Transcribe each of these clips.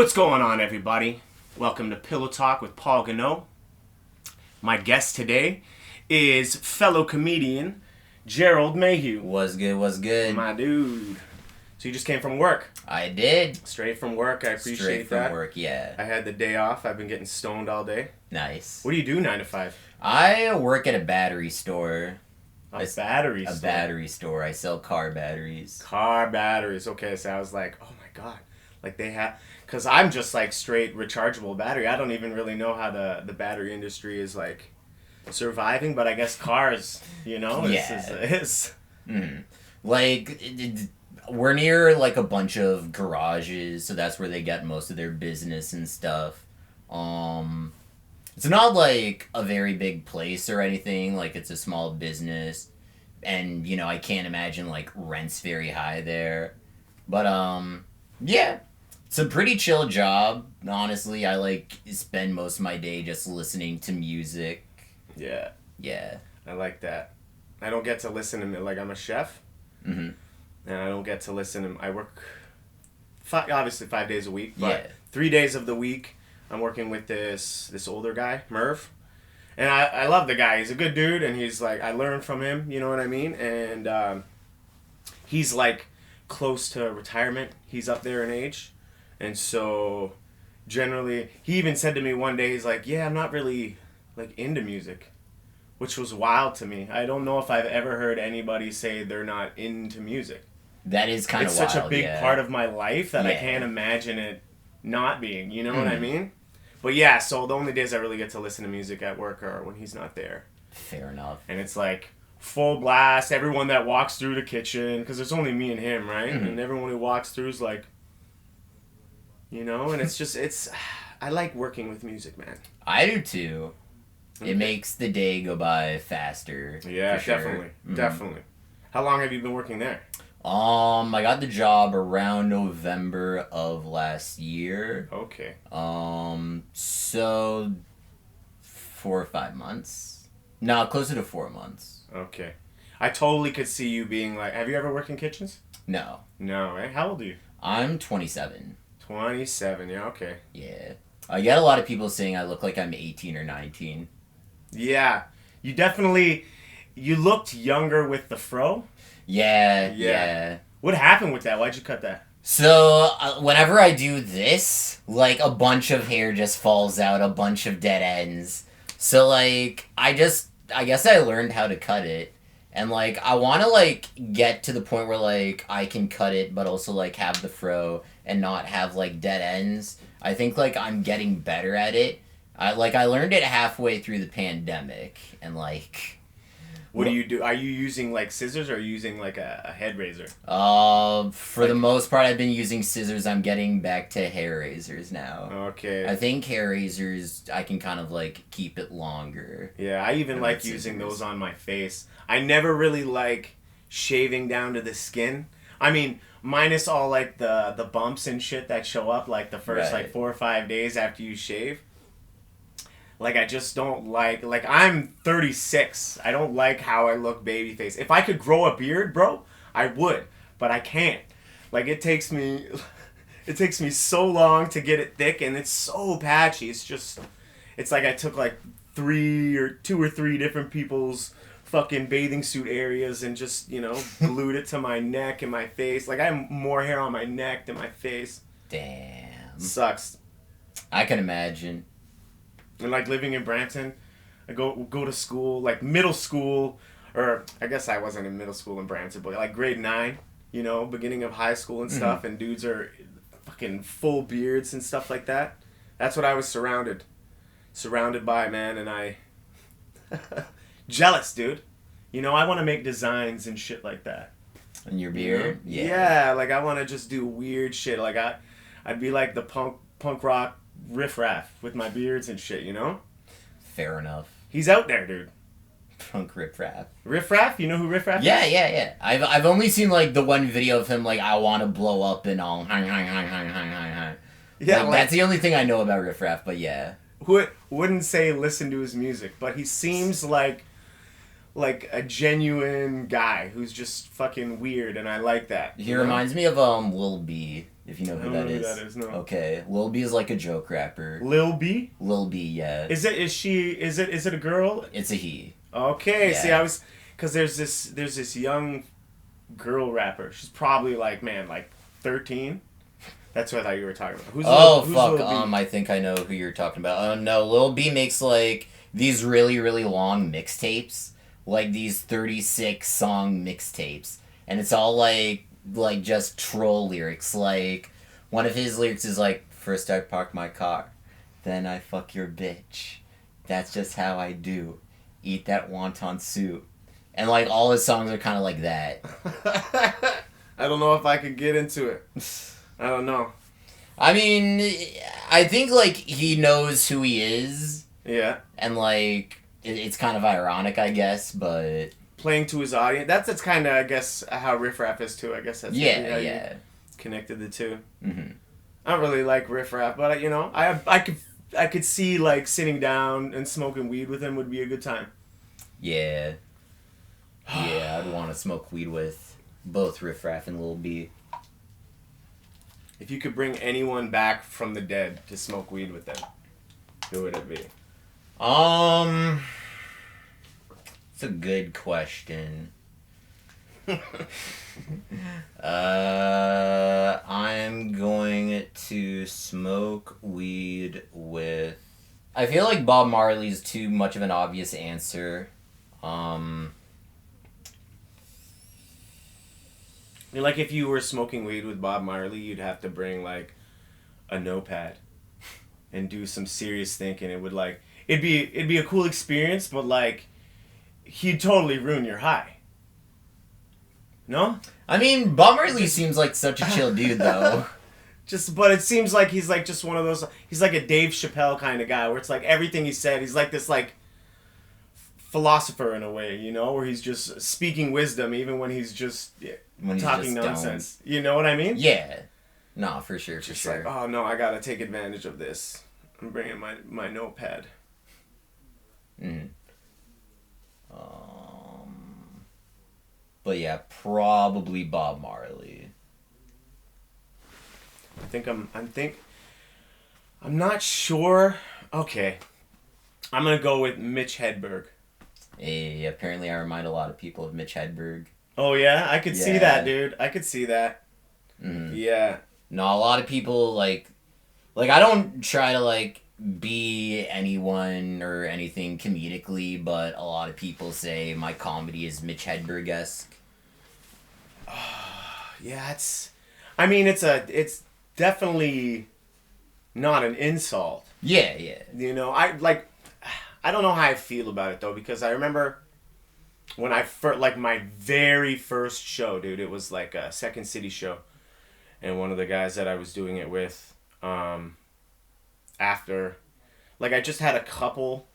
What's going on, everybody? Welcome to Pillow Talk with Paul Goneau. My guest today is fellow comedian Gerald Mayhew. What's good? My dude. So you just came from work? I did. Straight from work. I appreciate that. Straight from work, yeah. I had the day off. I've been getting stoned all day. Nice. What do you do 9 to 5? I work at a battery store. A battery store? A battery store. I sell car batteries. Car batteries. Okay, so I was like, oh my god. Like they have... Because I'm just like straight rechargeable battery. I don't even really know how the battery industry is like surviving, but I guess cars, is. Mm. Like, we're near like a bunch of garages, so that's where they get most of their business and stuff. It's not like a very big place or anything. Like, it's a small business, and I can't imagine like rent's very high there. But yeah. It's a pretty chill job, honestly. I spend most of my day just listening to music. Yeah. Yeah. I like that. I don't get to listen to, like, I'm a chef. Mm-hmm. And I don't get to listen to, I work, obviously 5 days a week, but yeah. 3 days of the week, I'm working with this older guy, Merv. And I love the guy. He's a good dude, and he's like, I learned from him, you know what I mean? And he's like close to retirement. He's up there in age. And so, generally, he even said to me one day, he's like, yeah, I'm not really, like, into music. Which was wild to me. I don't know if I've ever heard anybody say they're not into music. That is kind of wild, It's such a big part of my life that I Yeah. can't imagine it not being, you know what I mean? But yeah, so the only days I really get to listen to music at work are when he's not there. Fair enough. And it's like, full blast, everyone that walks through the kitchen, because there's only me and him, right? Mm-hmm. And everyone who walks through is like... and it's I like working with music, man. I do too. Okay. It makes the day go by faster. Yeah, for sure. definitely. Mm-hmm. Definitely. How long have you been working there? I got the job around November of last year. Okay. So 4 or 5 months. No, closer to 4 months. Okay. I totally could see you being like, have you ever worked in kitchens? No. No, right? How old are you? I'm 27. 27, yeah, okay. Yeah. I get a lot of people saying I look like I'm 18 or 19. Yeah. You looked younger with the fro. Yeah. What happened with that? Why'd you cut that? So, whenever I do this, like, a bunch of hair just falls out, a bunch of dead ends. So, like, I guess I learned how to cut it. And, like, I want to, like, get to the point where, like, I can cut it, but also, like, have the fro and not have, like, dead ends. I think, like, I'm getting better at it. I learned it halfway through the pandemic, and, like... What do you do? Are you using, like, scissors, or are you using, like, a head razor? For the most part, I've been using scissors. I'm getting back to hair razors now. Okay. I think hair razors, I can kind of, like, keep it longer. Yeah, I even like using those on my face. I never really like shaving down to the skin. I mean, minus all, like, the bumps and shit that show up, like, the first, like, 4 or 5 days after you shave. Like, I just don't like, I'm 36. I don't like how I look babyface. If I could grow a beard, bro, I would. But I can't. Like, it takes me so long to get it thick, and it's so patchy. It's like I took, like, 2 or 3 different people's fucking bathing suit areas and just, glued it to my neck and my face. Like, I have more hair on my neck than my face. Damn. Sucks. I can imagine. And, like, living in Brampton, I go to school, like, middle school, or I guess I wasn't in middle school in Brampton, but, like, grade 9, beginning of high school and stuff, and dudes are fucking full beards and stuff like that. That's what I was surrounded by, man, and I... Jealous, dude. I want to make designs and shit like that. And your beard? Yeah, like, I want to just do weird shit. Like, I'd be like the punk rock riff-raff with my beards and shit, Fair enough. He's out there, dude. Punk riff-raff. Riff-raff? You know who Riff-raff is? Yeah. I've only seen, like, the one video of him, like, I want to blow up and all. Yeah, like, that's the only thing I know about Riff-raff, but yeah. Wouldn't say listen to his music, but he seems like like a genuine guy who's just fucking weird, and I like that. He reminds me of Lil B, if you know who that is. Who that is. No. Okay, Lil B is like a joke rapper. Lil B? Lil B, yeah. Is it a girl? It's a he. Okay, yeah. see, I was, because there's this young girl rapper. She's probably like 13. That's what I thought you were talking about. Who's fuck. Lil B? I think I know who you're talking about. Oh no, Lil B makes like these really, really long mixtapes, like these 36 song mixtapes, and it's all like just troll lyrics. Like one of his lyrics is like, "First I park my car, then I fuck your bitch. That's just how I do. Eat that wonton soup." And like all his songs are kind of like that. I don't know if I could get into it. I don't know. I mean, I think, like, he knows who he is. Yeah. And, like, it's kind of ironic, I guess, but... Playing to his audience. That's kind of, I guess, how Riff Raff is, too. I guess that's how you connected the two. Mm-hmm. I don't really like Riff Raff, but, I could see, like, sitting down and smoking weed with him would be a good time. Yeah. Yeah, I'd want to smoke weed with both Riff Raff and Lil B. If you could bring anyone back from the dead to smoke weed with them, who would it be? It's a good question. I'm going to smoke weed with... I feel like Bob Marley's too much of an obvious answer. Like, if you were smoking weed with Bob Marley, you'd have to bring, like, a notepad and do some serious thinking. It would, like... It'd be a cool experience, but, like, he'd totally ruin your high. No? I mean, Bob Marley seems like such a chill dude, though. But it seems like he's, like, just one of those... He's like a Dave Chappelle kind of guy, where it's, like, everything he said, he's like this, like... philosopher in a way, you know, where he's just speaking wisdom even when he's just talking nonsense. Down. You know what I mean? Yeah. No, for sure, just like, oh no, I gotta take advantage of this. I'm bringing my notepad. But yeah, probably Bob Marley. I'm not sure. Okay. I'm gonna go with Mitch Hedberg. Hey, apparently I remind a lot of people of Mitch Hedberg. Oh yeah? I could see that, dude. I could see that. Mm-hmm. Yeah. No, a lot of people, like I don't try to, like, be anyone or anything comedically, but a lot of people say my comedy is Mitch Hedberg-esque. Yeah, I mean, it's definitely not an insult. Yeah, yeah. You know, I don't know how I feel about it, though, because I remember when my very first show, dude, it was, like, a Second City show. And one of the guys that I was doing it with, after, like, I just had a couple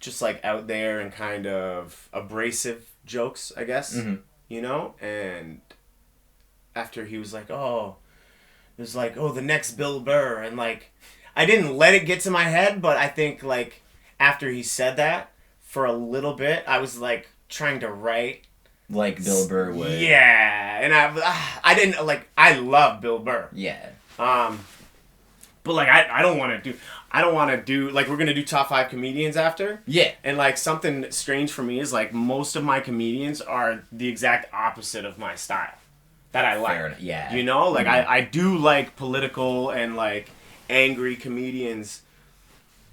just, like, out there and kind of abrasive jokes, I guess, you know? And after he was like, oh, it was like, oh, the next Bill Burr. And, like, I didn't let it get to my head, but I think, like, after he said that, for a little bit, I was, like, trying to write. Like Bill Burr would. Yeah. And I didn't, like, I love Bill Burr. Yeah. But, like, I don't want to do, like, we're going to do top 5 comedians after. Yeah. And, like, something strange for me is, like, most of my comedians are the exact opposite of my style that I like. Fair enough. Yeah. You know? Like, I do like political and, like, angry comedians,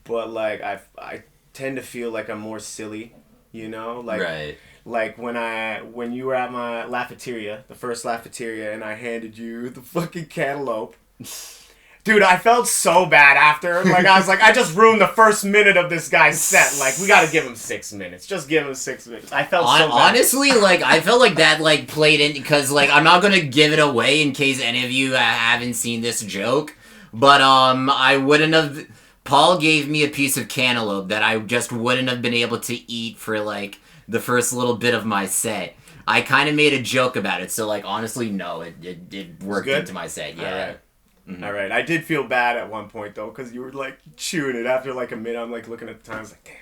but, like, I tend to feel like I'm more silly, you know? Like, right. Like, when you were at my Lafiteria, the first Lafiteria, and I handed you the fucking cantaloupe. Dude, I felt so bad after. Like, I was like, I just ruined the first minute of this guy's set. Like, we gotta give him 6 minutes. Just give him 6 minutes. I felt so bad. Honestly, like, I felt like that, like, played in, because, like, I'm not gonna give it away in case any of you haven't seen this joke, but, I wouldn't have... Paul gave me a piece of cantaloupe that I just wouldn't have been able to eat for, like, the first little bit of my set. I kind of made a joke about it, so, like, honestly, no, it worked into my set, yeah. All right. Mm-hmm. All right. I did feel bad at one point, though, because you were, like, chewing it. After, like, a minute, I'm, like, looking at the time. I was like,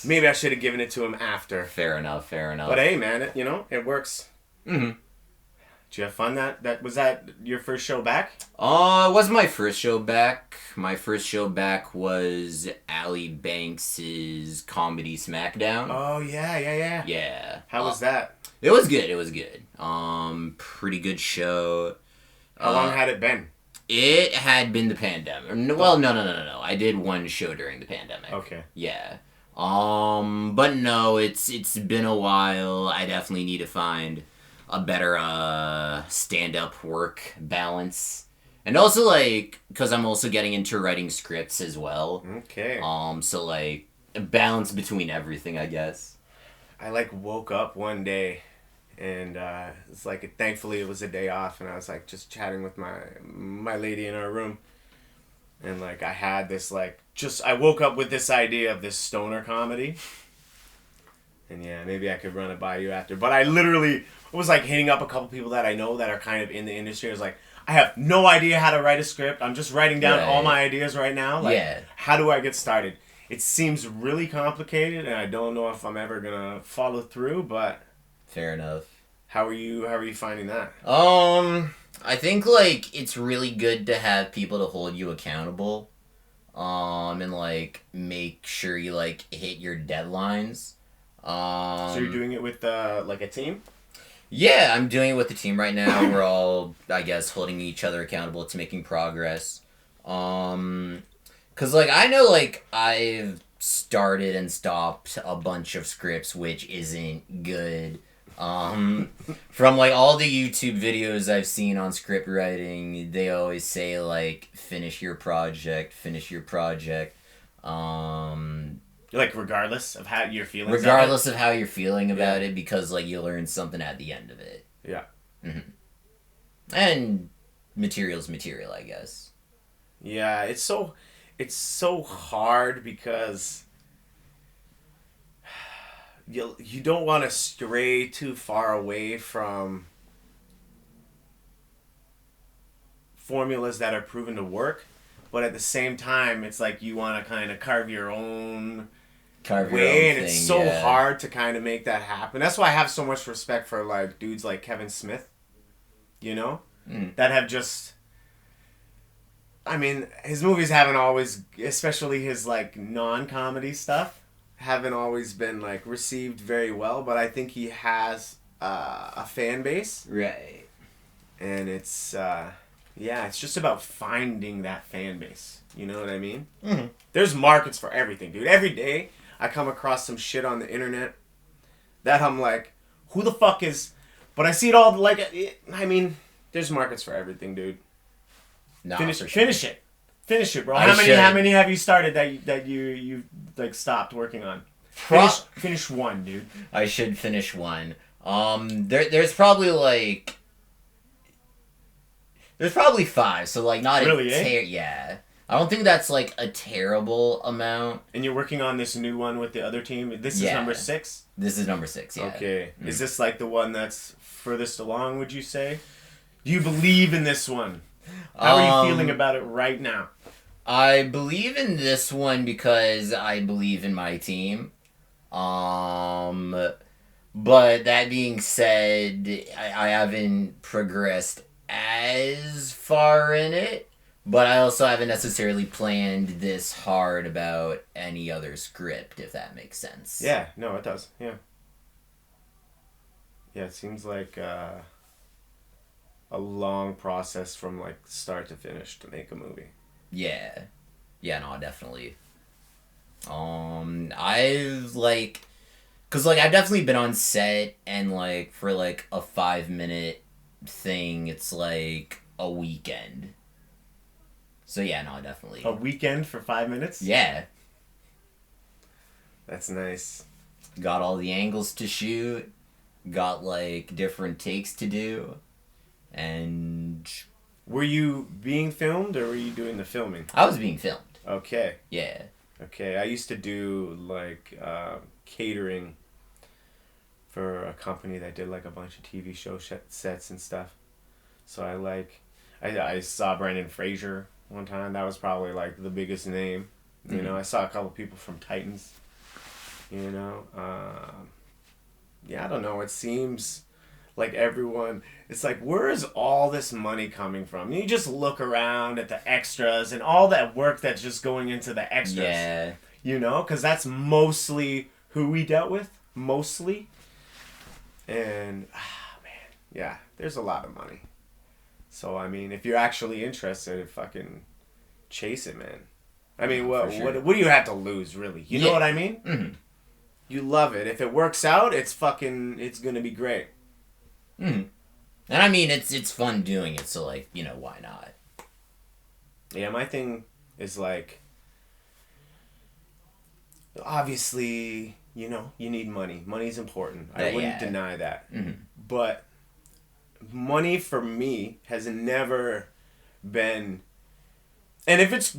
damn. Maybe I should have given it to him after. Fair enough. But hey, man, it works. Mm-hmm. Did you have fun? Was that your first show back? It wasn't my first show back. My first show back was Ali Banks's Comedy Smackdown. Oh, yeah. Yeah. How was that? It was good. Pretty good show. How long had it been? It had been the pandemic. Well, no. I did one show during the pandemic. Okay. Yeah. But no, it's been a while. I definitely need to find a better stand-up work balance. And also, like, because I'm also getting into writing scripts as well. Okay. So, like, a balance between everything, I guess. I, like, woke up one day, and it's like, thankfully it was a day off, and I was, like, just chatting with my lady in our room. And, like, I had this, like, I woke up with this idea of this stoner comedy. And, yeah, maybe I could run it by you after. But I literally was, like, hitting up a couple people that I know that are kind of in the industry. I was like, I have no idea how to write a script. I'm just writing down all my ideas right now. Like, how do I get started? It seems really complicated, and I don't know if I'm ever going to follow through, but... Fair enough. How are you finding that? I think, like, it's really good to have people to hold you accountable. And, like, make sure you, like, hit your deadlines. So you're doing it with, like, a team? Yeah, I'm doing it with the team right now. We're all, I guess, holding each other accountable to making progress. 'Cause, like, I know, like, I've started and stopped a bunch of scripts, which isn't good. From, like, all the YouTube videos I've seen on script writing, they always say, like, finish your project. Like, regardless of how you're feeling about it, because, like, you learn something at the end of it. Yeah. Mm-hmm. And material's material, I guess. Yeah, it's so hard because you don't want to stray too far away from formulas that are proven to work, but at the same time, it's like you want to kind of carve your own way, and it's so hard to kind of make that happen. That's why I have so much respect for, like, dudes like Kevin Smith, that have just... I mean, his movies haven't always, especially his, like, non-comedy stuff, haven't always been, like, received very well, but I think he has a fan base. Right. And it's, it's just about finding that fan base. You know what I mean? Mm-hmm. There's markets for everything, dude. Every day, I come across some shit on the internet that I'm like, who the fuck is... But I see it all, like, I mean, there's markets for everything, dude. Nah, finish it, bro. How many have you started that you like stopped working on? Finish one, dude. I should finish one. There's probably like... There's probably 5, so, like, not really, yeah. I don't think that's, like, a terrible amount. And you're working on this new one with the other team? This is number 6? This is number 6, yeah. Okay. Is this, like, the one that's furthest along, would you say? Do you believe in this one? How are you feeling about it right now? I believe in this one because I believe in my team. But that being said, I haven't progressed as far in it, but I also haven't necessarily planned this hard about any other script, if that makes sense. Yeah, no, it does. Yeah. Yeah, it seems like a long process from, like, start to finish to make a movie. Yeah. Yeah, no, definitely. I've, like... Because, like, I've definitely been on set, and, like, for, like, a 5-minute thing, it's, like, a weekend. So, yeah, no, definitely. A weekend for 5 minutes? Yeah. That's nice. Got all the angles to shoot. Got, like, different takes to do. And... Were you being filmed, or were you doing the filming? I was being filmed. Okay. Yeah. Okay, I used to do, like, catering for a company that did, like, a bunch of TV show sets and stuff. So I saw Brendan Fraser one time. That was probably, like, the biggest name. You know, I saw a couple people from Titans. You know, yeah, I don't know. It seems like everyone, it's like, where is all this money coming from? You just look around at the extras and all that work that's just going into the extras. Yeah. You know, because that's mostly who we dealt with, mostly. And, man, yeah, there's a lot of money. So, I mean, if you're actually interested, fucking chase it, man. I mean, what do you have to lose, really? You know what I mean? Mm-hmm. You love it. If it works out, it's gonna be great. Mm-hmm. And I mean, it's fun doing it, so, like, you know, why not? Yeah, my thing is, like, obviously, you know, you need money. Money's important. I wouldn't deny that. Mm-hmm. But money for me has never been, and if it's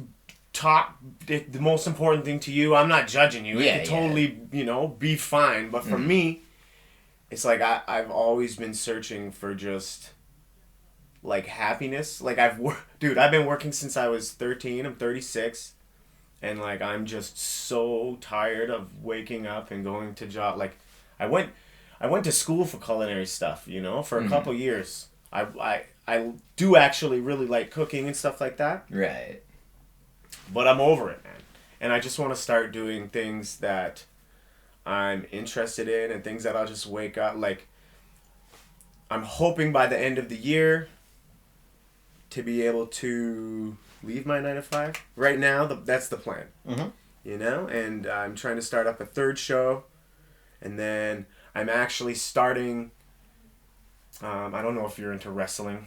the most important thing to you, I'm not judging you. It could totally, you know, be fine. But for me, it's like I've always been searching for just, like, happiness. Like, I've been working since I was 13. I'm 36. And, like, I'm just so tired of waking up and going to job. Like, I went to school for culinary stuff, you know, for a couple years. I do actually really like cooking and stuff like that. Right. But I'm over it, man. And I just want to start doing things that I'm interested in and things that I'll just wake up. Like, I'm hoping by the end of the year to be able to leave my 9 to 5. Right now, that's the plan. Mm-hmm. You know? And I'm trying to start up a third show. And then I'm actually starting... I don't know if you're into wrestling.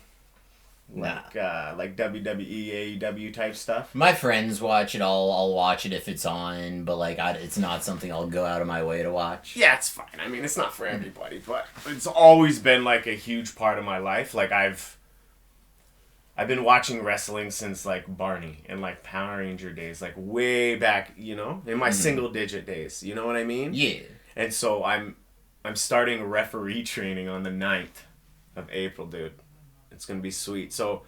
Like WWE, AEW type stuff. My friends watch it. I'll watch it if it's on, but like it's not something I'll go out of my way to watch. Yeah, it's fine. I mean, it's not for everybody, but it's always been like a huge part of my life. Like I've been watching wrestling since like Barney and like Power Ranger days, like way back, you know, in my single digit days. You know what I mean? Yeah. And so I'm starting referee training on the 9th of April, dude. It's going to be sweet. So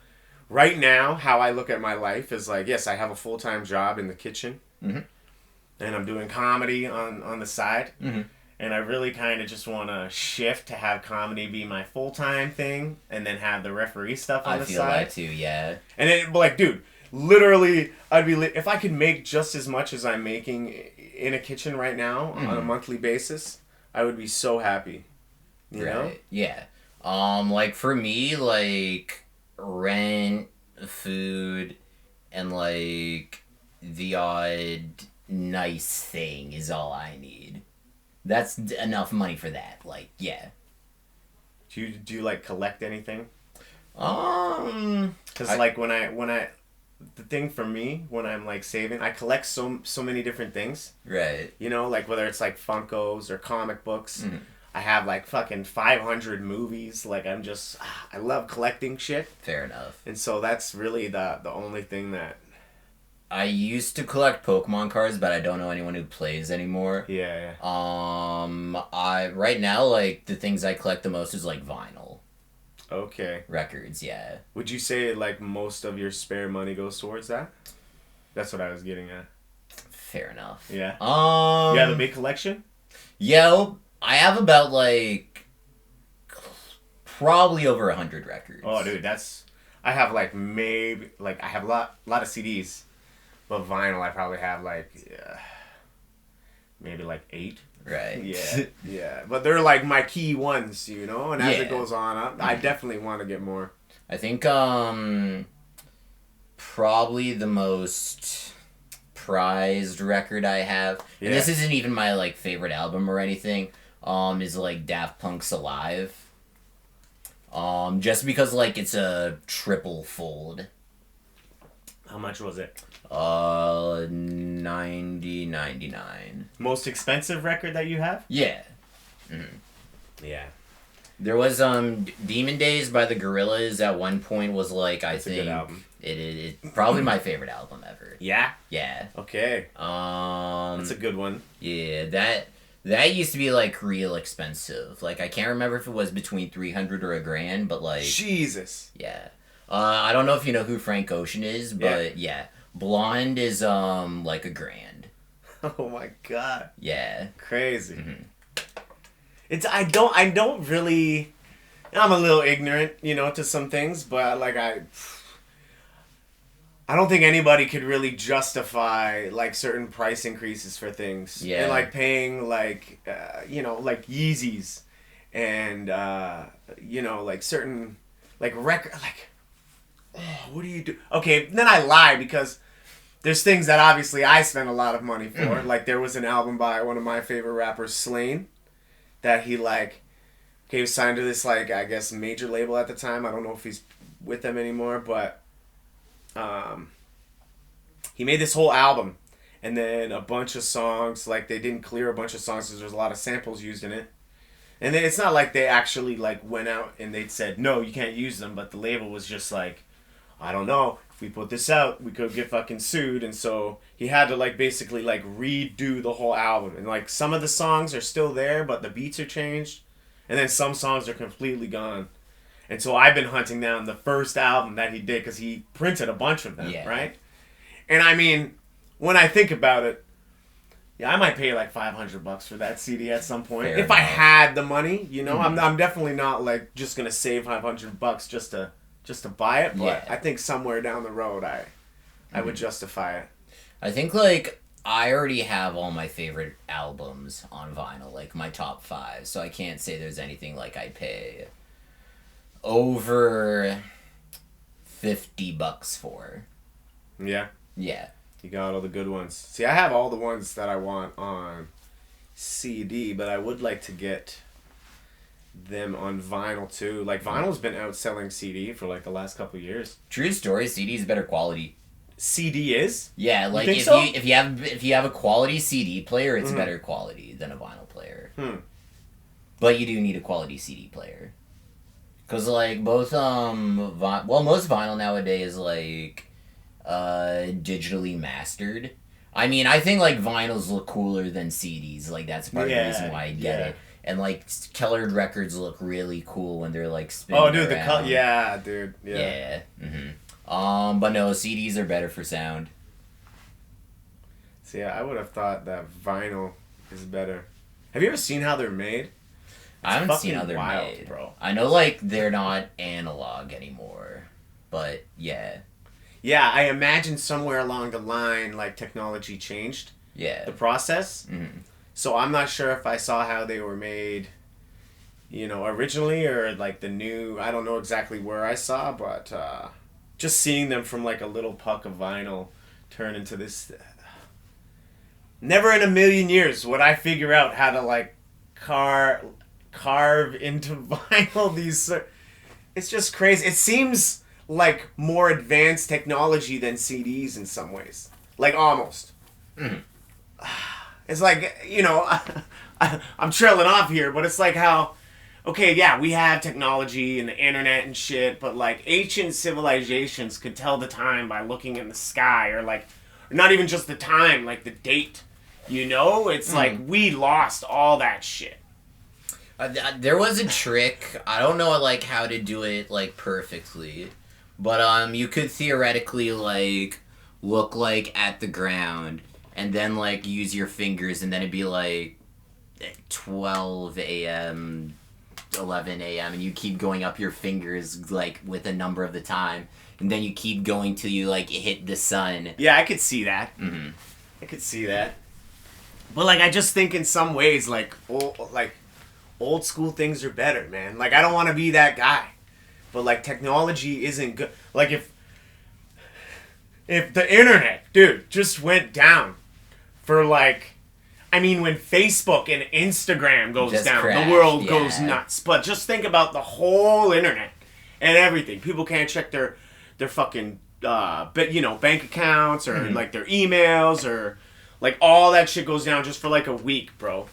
right now, how I look at my life is like, yes, I have a full-time job in the kitchen. Mm-hmm. And I'm doing comedy on the side. Mm-hmm. And I really kind of just want to shift to have comedy be my full-time thing and then have the referee stuff on the side. I feel that too, yeah. And then, like, dude, literally, if I could make just as much as I'm making in a kitchen right now on a monthly basis, I would be so happy. You know? Yeah. Like, for me, like, rent, food, and, like, the odd nice thing is all I need. That's enough money for that. Like, yeah. Do you like, collect anything? Because, like, when I... The thing for me, when I'm, like, saving, I collect so many different things. Right. You know, like, whether it's, like, Funkos or comic books... Mm-hmm. I have like fucking 500 movies. Like I love collecting shit. Fair enough. And so that's really the only thing that... I used to collect Pokemon cards, but I don't know anyone who plays anymore. Yeah. Right now, like, the things I collect the most is like vinyl. Okay. Records, yeah. Would you say like most of your spare money goes towards that? That's what I was getting at. Fair enough. Yeah. You have a big collection? Yeah. I have about, like, probably over 100 records. Oh, dude, I have, like, maybe, like, I have a lot of CDs, but vinyl I probably have, like, maybe, like, 8. Right. Yeah, yeah. But they're, like, my key ones, you know, and as it goes on, I definitely want to get more. I think, probably the most prized record I have, and this isn't even my, like, favorite album or anything, is like Daft Punk's Alive. Just because like it's a triple fold. How much was it? $90.99. Most expensive record that you have? Yeah. Mm-hmm. Yeah. There was Demon Days by the Gorillaz at one point was like That's a good album. It's probably my favorite album ever. Yeah? Yeah. Okay. That's a good one. Yeah, that used to be like real expensive. Like I can't remember if it was between $300 or $1,000, but like Jesus. Yeah. I don't know if you know who Frank Ocean is, but yeah. Blonde is like $1,000. Oh my god. Yeah. Crazy. Mm-hmm. I don't really. I'm a little ignorant, to some things, but like I don't think anybody could really justify like certain price increases for things. Yeah. And like paying like like Yeezys and like certain like record like what do you do? Okay, then I lie because there's things that obviously I spent a lot of money for. Like there was an album by one of my favorite rappers, Slain, that he was signed to this like I guess major label at the time. I don't know if he's with them anymore, but he made this whole album, and then a bunch of songs like they didn't clear a bunch of songs because there's a lot of samples used in it. And then it's not like they actually like went out and they said no, you can't use them, but the label was just like, I don't know, if we put this out, we could get fucking sued. And so he had to like basically like redo the whole album. And like some of the songs are still there, but the beats are changed. And then some songs are completely gone. And so I've been hunting down the first album that he did because he printed a bunch of them, right? And I mean, when I think about it, yeah, I might pay like $500 for that CD at some point. If I had the money, Mm-hmm. I'm definitely not like just gonna save $500 just to buy it. But I think somewhere down the road, I would justify it. I think like I already have all my favorite albums on vinyl, like my top 5. So I can't say there's anything like I pay over $50 for. Yeah. Yeah. You got all the good ones. See, I have all the ones that I want on CD, but I would like to get them on vinyl too. Like vinyl's been outselling CD for like the last couple of years. True story. CD is better quality. CD is? Yeah, like you so? if you have a quality CD player, it's better quality than a vinyl player. But you do need a quality CD player. Cause like both most vinyl nowadays like digitally mastered. I mean, I think like vinyls look cooler than CDs. Like that's part of the reason why I get it. And like colored records look really cool when they're like spinning around. The color, yeah, dude, yeah. But no, CDs are better for sound. See, I would have thought that vinyl is better. Have you ever seen how they're made? I haven't seen how they're made, bro. I know like they're not analog anymore, but yeah. Yeah, I imagine somewhere along the line, like, technology changed. Yeah. The process. Mm-hmm. So I'm not sure if I saw how they were made, originally, or, like, the new... I don't know exactly where I saw, but just seeing them from, like, a little puck of vinyl turn into this... Never in a million years would I figure out how to, like, carve into vinyl these... It's just crazy. It seems... like more advanced technology than CDs in some ways. Like almost. Mm. It's like, I'm trailing off here, but it's like how, okay, yeah, we have technology and the internet and shit, but like ancient civilizations could tell the time by looking in the sky or like, not even just the time, like the date, It's like we lost all that shit. There was a trick. I don't know like how to do it like perfectly. But you could theoretically like look like at the ground and then like use your fingers and then it'd be like 12 a.m., 11 a.m. and you keep going up your fingers like with a number of the time and then you keep going till you like hit the sun. Yeah, I could see that. Mm-hmm. I could see that. But like I just think in some ways like old school things are better, man. Like I don't want to be that guy. But, like, technology isn't good. Like, if the internet, dude, just went down for, like... I mean, when Facebook and Instagram goes just down, the world goes nuts. But just think about the whole internet and everything. People can't check their fucking, bank accounts or, like, their emails or... Like, all that shit goes down just for, like, a week, bro.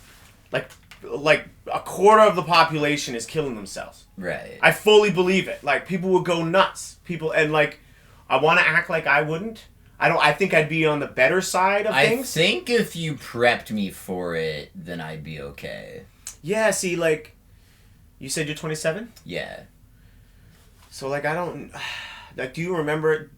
Like a quarter of the population is killing themselves. Right. I fully believe it. Like people would go nuts. And like I want to act like I wouldn't. I think I'd be on the better side of things. I think if you prepped me for it, then I'd be okay. Yeah, see like you said you're 27? Yeah. So like I don't like do you remember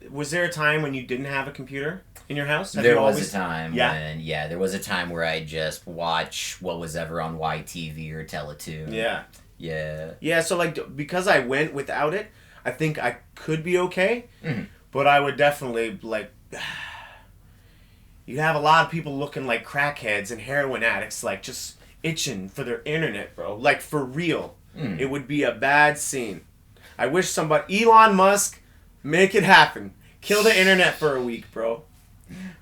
was there a time when you didn't have a computer? in your house? There was a time there was a time where I just watch what was ever on YTV or Teletoon. Yeah. Yeah. Yeah, so, like, because I went without it, I think I could be okay, Mm-hmm. but I would definitely, like... You have a lot of people looking like crackheads and heroin addicts, like, just itching for their internet, bro. Like, for real. Mm. It would be a bad scene. I wish somebody... Elon Musk, make it happen. Kill the internet for a week, bro.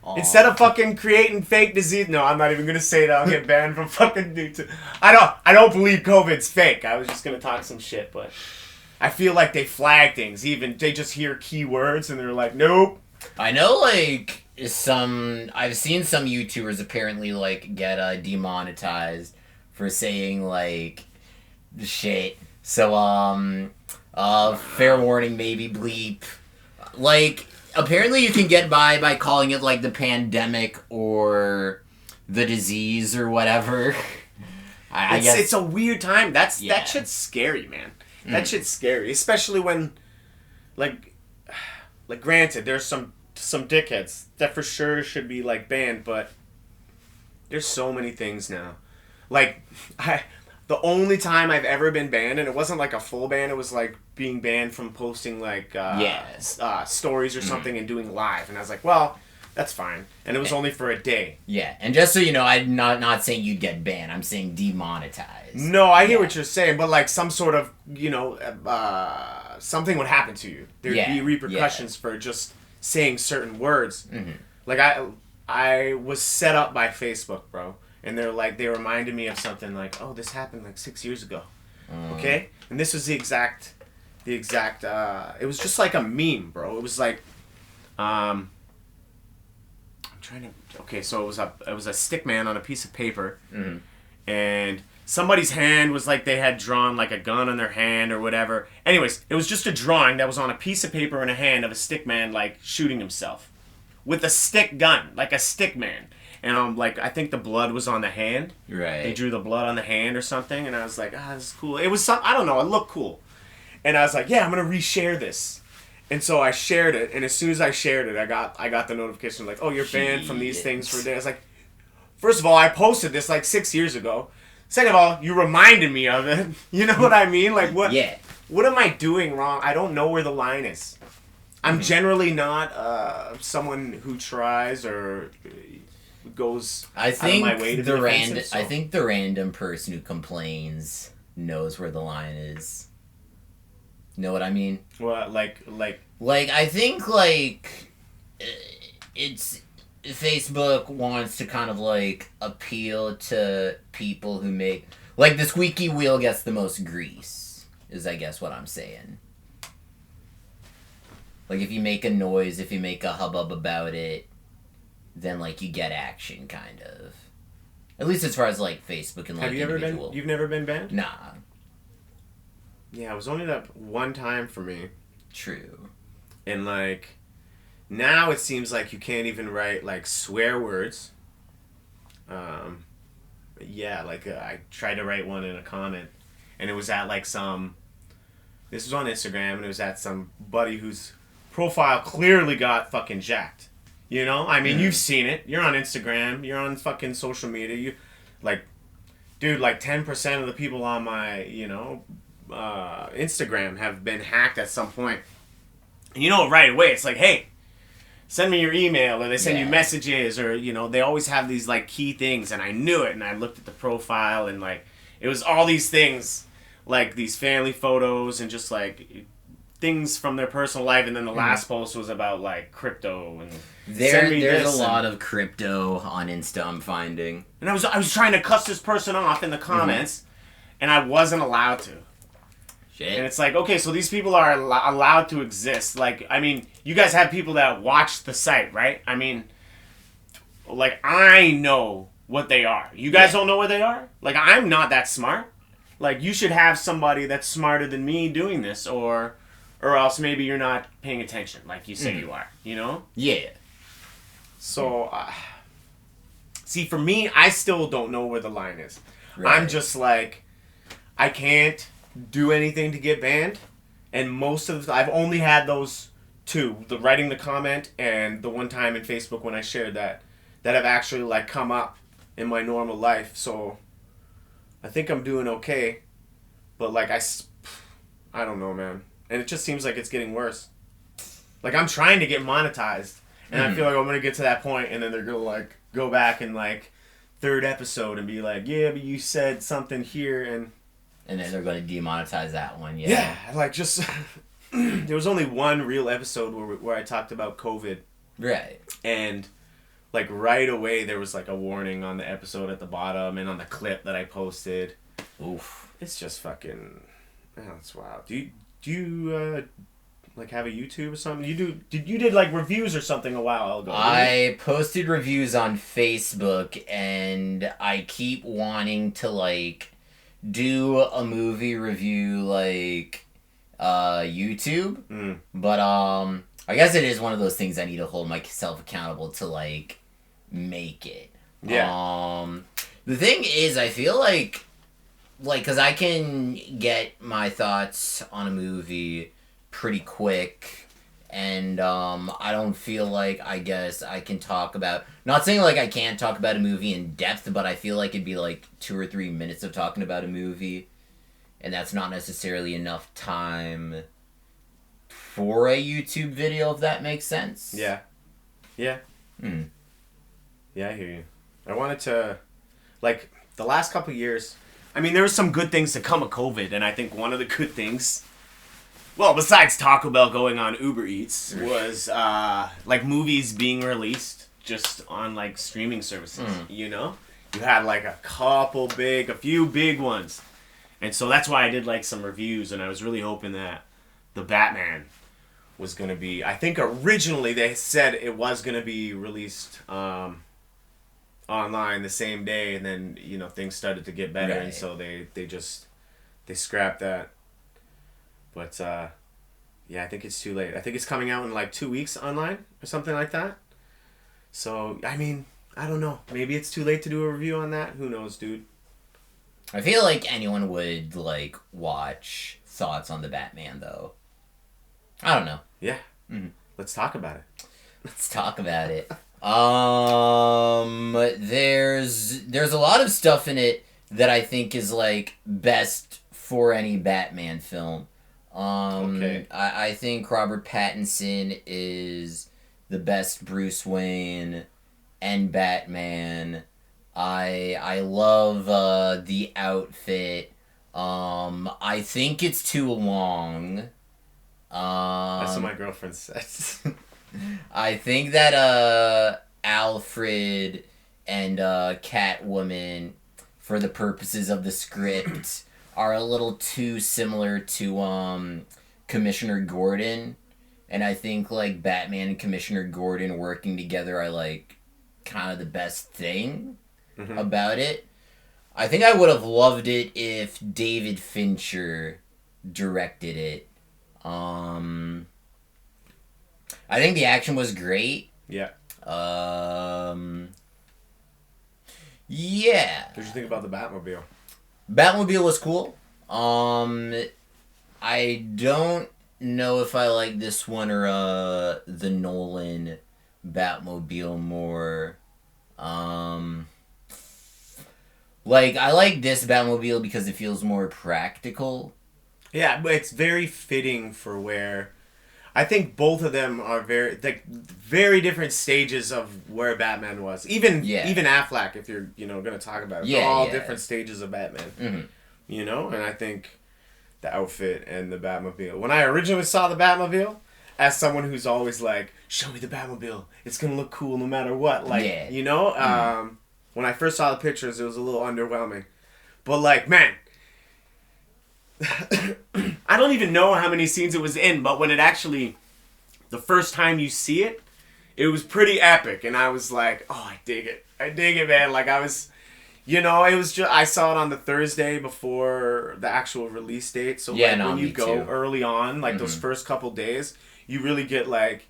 Aww. Instead of fucking creating fake disease... No, I'm not even going to say that. I'll get banned from fucking YouTube. I don't believe COVID's fake. I was just going to talk some shit, but... I feel like they flag things. Even they just hear keywords and they're like, nope. I know, like... I've seen some YouTubers apparently, like, get demonetized for saying, like, shit. So, fair warning, maybe bleep. Like, apparently you can get by calling it, like, the pandemic or the disease or whatever. I guess it's a weird time. That shit's scary, man. That shit's scary, especially when, like, granted, there's some dickheads that for sure should be, like, banned, but there's so many things now. Like, the only time I've ever been banned, and it wasn't like a full ban, it was like being banned from posting, like, stories or something and doing live, and I was like, well, that's fine. And it was only for a day. Yeah, and just so you know, I'm not saying you'd get banned, I'm saying demonetized. No, I hear what you're saying, but, like, some sort of, something would happen to you. There'd be repercussions for just saying certain words. Mm-hmm. Like, I was set up by Facebook, bro, and they reminded me of something like, oh, this happened like 6 years ago. Okay? And this was the exact it was just like a meme, bro. It was like I'm trying to... Okay, so it was a stick man on a piece of paper, and somebody's hand was like they had drawn like a gun on their hand or whatever. Anyways, it was just a drawing that was on a piece of paper in a hand of a stick man, like, shooting himself with a stick gun, like a stick man. And like, I think the blood was on the hand. Right. They drew the blood on the hand or something, and I was like, this is cool. It was I don't know, it looked cool. And I was like, yeah, I'm gonna reshare this. And so I shared it, and as soon as I shared it, I got the notification like, oh, you're banned from these things for a day. I was like, first of all, I posted this like 6 years ago. Second of all, you reminded me of it. You know what I mean? Like, what? Yeah. What am I doing wrong? I don't know where the line is. I'm generally not someone who tries or goes out of my way to be defensive. I think the random person who complains knows where the line is. Know what I mean? What, like I think, like, it's... Facebook wants to kind of, like, appeal to people who make... Like, the squeaky wheel gets the most grease, is, I guess, what I'm saying. Like, if you make a noise, if you make a hubbub about it, then, like, you get action, kind of. At least as far as, like, Facebook and, like, Have you ever been... You've never been banned? Nah. Yeah, it was only that one time for me. True. And, like... Now it seems like you can't even write, like, swear words. I tried to write one in a comment, and it was at, like, this was on Instagram, and it was at some buddy whose profile clearly got fucking jacked. You know? I mean, you've seen it. You're on Instagram. You're on fucking social media. Like, 10% of the people on my, Instagram have been hacked at some point. And you know right away, it's like, hey, send me your email, or they send you messages, or, they always have these, like, key things, and I knew it, and I looked at the profile, and, like, it was all these things, like, these family photos, and just, like, things from their personal life, and then the last post was about, like, crypto, and there's a lot of crypto on Insta, I'm finding. And I was trying to cuss this person off in the comments, and I wasn't allowed to. Shit. And it's like, okay, so these people are allowed to exist. Like, I mean, you guys have people that watch the site, right? I mean, like, I know what they are. You guys don't know what they are? Like, I'm not that smart. Like, you should have somebody that's smarter than me doing this, or else maybe you're not paying attention, like you said you are, you know? Yeah. So, see, for me, I still don't know where the line is. Right. I'm just like, I can't do anything to get banned, and most of I've only had those two, the writing the comment and the one time in Facebook when I shared that have actually like come up in my normal life. So I think I'm doing okay, but like I don't know, man, and it just seems like it's getting worse. Like I'm trying to get monetized, and I feel like I'm gonna get to that point, and then they're gonna like go back and like third episode and be like, yeah, but you said something here, and then they're gonna demonetize that one. Yeah. Yeah, like just there was only one real episode where I talked about COVID. Right. And like right away there was like a warning on the episode at the bottom and on the clip that I posted. Oof. It's just fucking. Oh, that's wild. Do you like have a YouTube or something? You did like reviews or something a while ago. I posted reviews on Facebook, and I keep wanting to like do a movie review like YouTube, but I guess it is one of those things I need to hold myself accountable to like make it. Yeah. The thing is, I feel like because I can get my thoughts on a movie pretty quick, and I don't feel like, I guess I can talk about, not saying like I can't talk about a movie in depth, but I feel like it'd be like 2 or 3 minutes of talking about a movie, and that's not necessarily enough time for a YouTube video, if that makes sense. Yeah. Yeah. Yeah, I hear you. I wanted to, like, the last couple of years, I mean, there were some good things to come of COVID, and I think one of the good things, well, besides Taco Bell going on Uber Eats, was, like, movies being released just on, like, streaming services, you know? You had, like, a few big ones. And so that's why I did, like, some reviews, and I was really hoping that the Batman was going to be, I think originally they said it was going to be released, online the same day, and then things started to get better, and so they scrapped that. But yeah, I think it's too late. I think it's coming out in like 2 weeks online or something like that. So I mean, I don't know. Maybe it's too late to do a review on that. Who knows, dude? I feel like anyone would like watch thoughts on the Batman, though. I don't know. Yeah. Let's talk about it. Let's talk about it. There's a lot of stuff in it that I think is like best for any Batman film. Okay. I think Robert Pattinson is the best Bruce Wayne and Batman. I love the outfit. I think it's too long. That's what my girlfriend says. I think that Alfred and Catwoman, for the purposes of the script, are a little too similar to Commissioner Gordon, and I think like Batman and Commissioner Gordon working together are like kind of the best thing about it. I think I would have loved it if David Fincher directed it. I think the action was great. Yeah. Yeah. What did you think about the Batmobile? Batmobile was cool. I don't know if I like this one or the Nolan Batmobile more. Like, I like this Batmobile because it feels more practical. Yeah, but it's very fitting for where... I think both of them are very different stages of where Batman was. Even Affleck, if you're going to talk about it, they're all different stages of Batman. You know, and I think the outfit and the Batmobile. When I originally saw the Batmobile, as someone who's always like, show me the Batmobile, it's gonna look cool no matter what. Like, when I first saw the pictures, it was a little underwhelming. But like, man. I don't even know how many scenes it was in, but when it actually, the first time you see it, it was pretty epic, and I was like, oh, I dig it, man. Like, I was, it was just, I saw it on the Thursday before the actual release date, so when you go early on, like those first couple days, you really get like,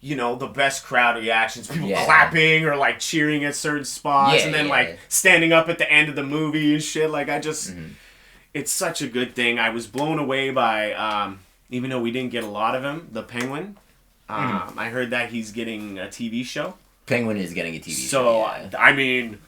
the best crowd reactions, people clapping or like cheering at certain spots, and then like standing up at the end of the movie and shit. Like, I just... It's such a good thing. I was blown away by, even though we didn't get a lot of him, the Penguin. I heard that he's getting a TV show. Penguin is getting a TV show. So, yeah. I mean,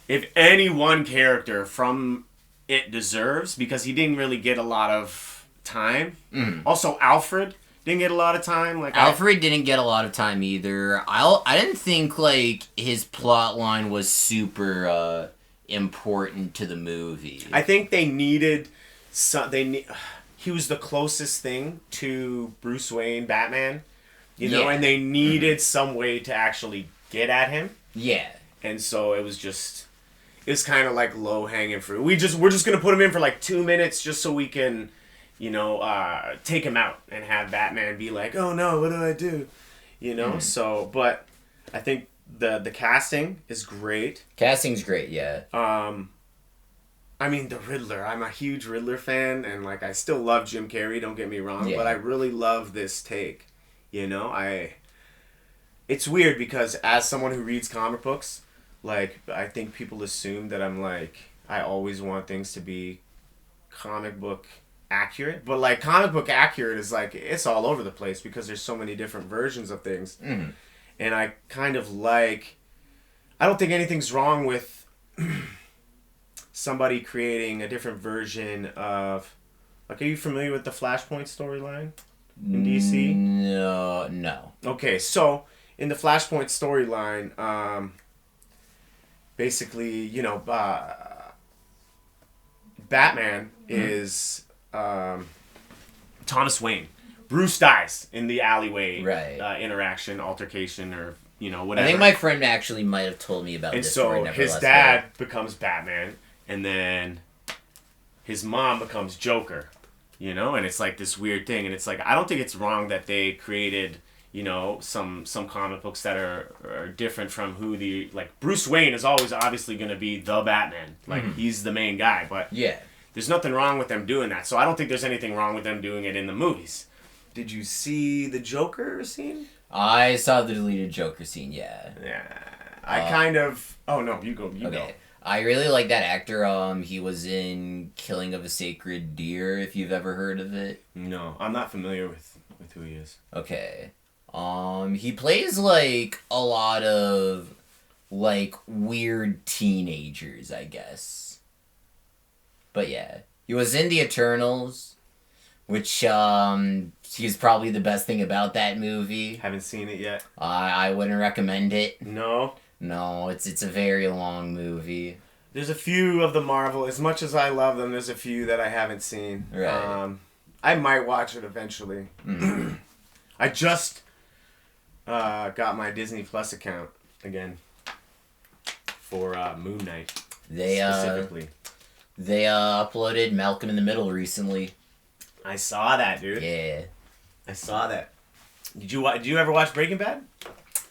if any one character from it deserves, because he didn't really get a lot of time. Also, Alfred didn't get a lot of time. Like Alfred didn't get a lot of time either. I didn't think like his plot line was super important to the movie. I think they needed he was the closest thing to Bruce Wayne, Batman, you know, and they needed some way to actually get at him. Yeah. And so it was kind of like low hanging fruit. We're just gonna put him in for like 2 minutes just so we can, you know, take him out and have Batman be like, oh no, what do I do? You know. So, but I think the casting is great. Casting's great, yeah. I mean, the Riddler. I'm a huge Riddler fan, and like I still love Jim Carrey. Don't get me wrong, but I really love this take. You know, it's weird because as someone who reads comic books, like I think people assume that I'm like I always want things to be comic book accurate, but like comic book accurate is like it's all over the place because there's so many different versions of things, and I kind of like. I don't think anything's wrong with somebody creating a different version of. Like, are you familiar with the Flashpoint storyline in DC? No. Okay, so in the Flashpoint storyline, basically, you know, Batman is Thomas Wayne. Bruce dies in the alleyway interaction, altercation, or you know whatever. I think my friend actually might have told me about this. And so his dad becomes Batman, and then his mom becomes Joker. You know, and it's like this weird thing, and it's like I don't think it's wrong that they created, you know, some comic books that are different from who the like Bruce Wayne is always obviously going to be the Batman, like he's the main guy, but there's nothing wrong with them doing that. So I don't think there's anything wrong with them doing it in the movies. Did you see the Joker scene? I saw the deleted Joker scene. Yeah. I kind of. Oh no, you go. You go. I really like that actor. He was in Killing of a Sacred Deer, if you've ever heard of it. No, I'm not familiar with who he is. Okay. He plays, like, a lot of, like, weird teenagers, I guess. But yeah. He was in The Eternals, which, he's probably the best thing about that movie. Haven't seen it yet. I wouldn't recommend it. No? No, it's a very long movie. There's a few of the Marvel, as much as I love them, there's a few that I haven't seen. Right. I might watch it eventually. I just got my Disney Plus account again for Moon Knight specifically. They uploaded Malcolm in the Middle recently. I saw that, dude. Yeah. I saw that. Did you ever watch Breaking Bad?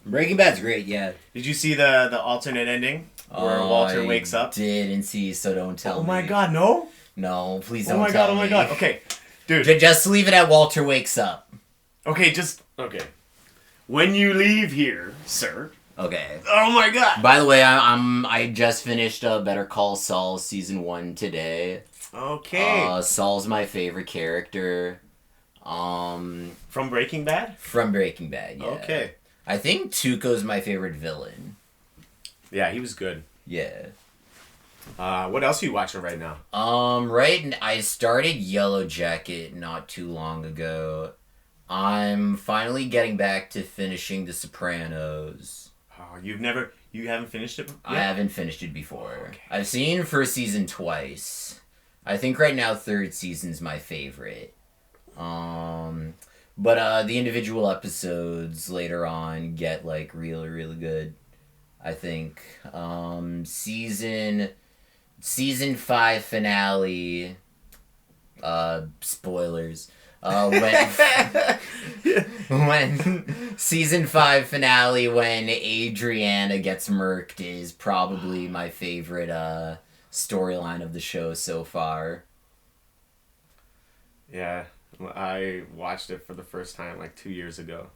Breaking Bad's great, yeah. Did you see the alternate ending where Walter wakes up? Didn't see, so don't tell me. Oh my god, no? No, please don't tell me. Oh my god. Okay, dude. Just leave it at Walter wakes up. Okay, okay. When you leave here, sir. Okay. Oh my god. By the way, I just finished Better Call Saul season 1 today. Okay. Saul's my favorite character. From Breaking Bad? From Breaking Bad, yeah. Okay. I think Tuco's my favorite villain. Yeah, he was good. Yeah. What else are you watching right now? I started Yellow Jacket not too long ago. I'm finally getting back to finishing The Sopranos. Oh, you haven't finished it yet? I haven't finished it before. Okay. I've seen first season twice. I think right now third season's my favorite. But the individual episodes later on get like really, really good. I think season 5 finale. Spoilers. When season 5 finale when Adriana gets murked is probably my favorite storyline of the show so far. Yeah. I watched it for the first time like 2 years ago.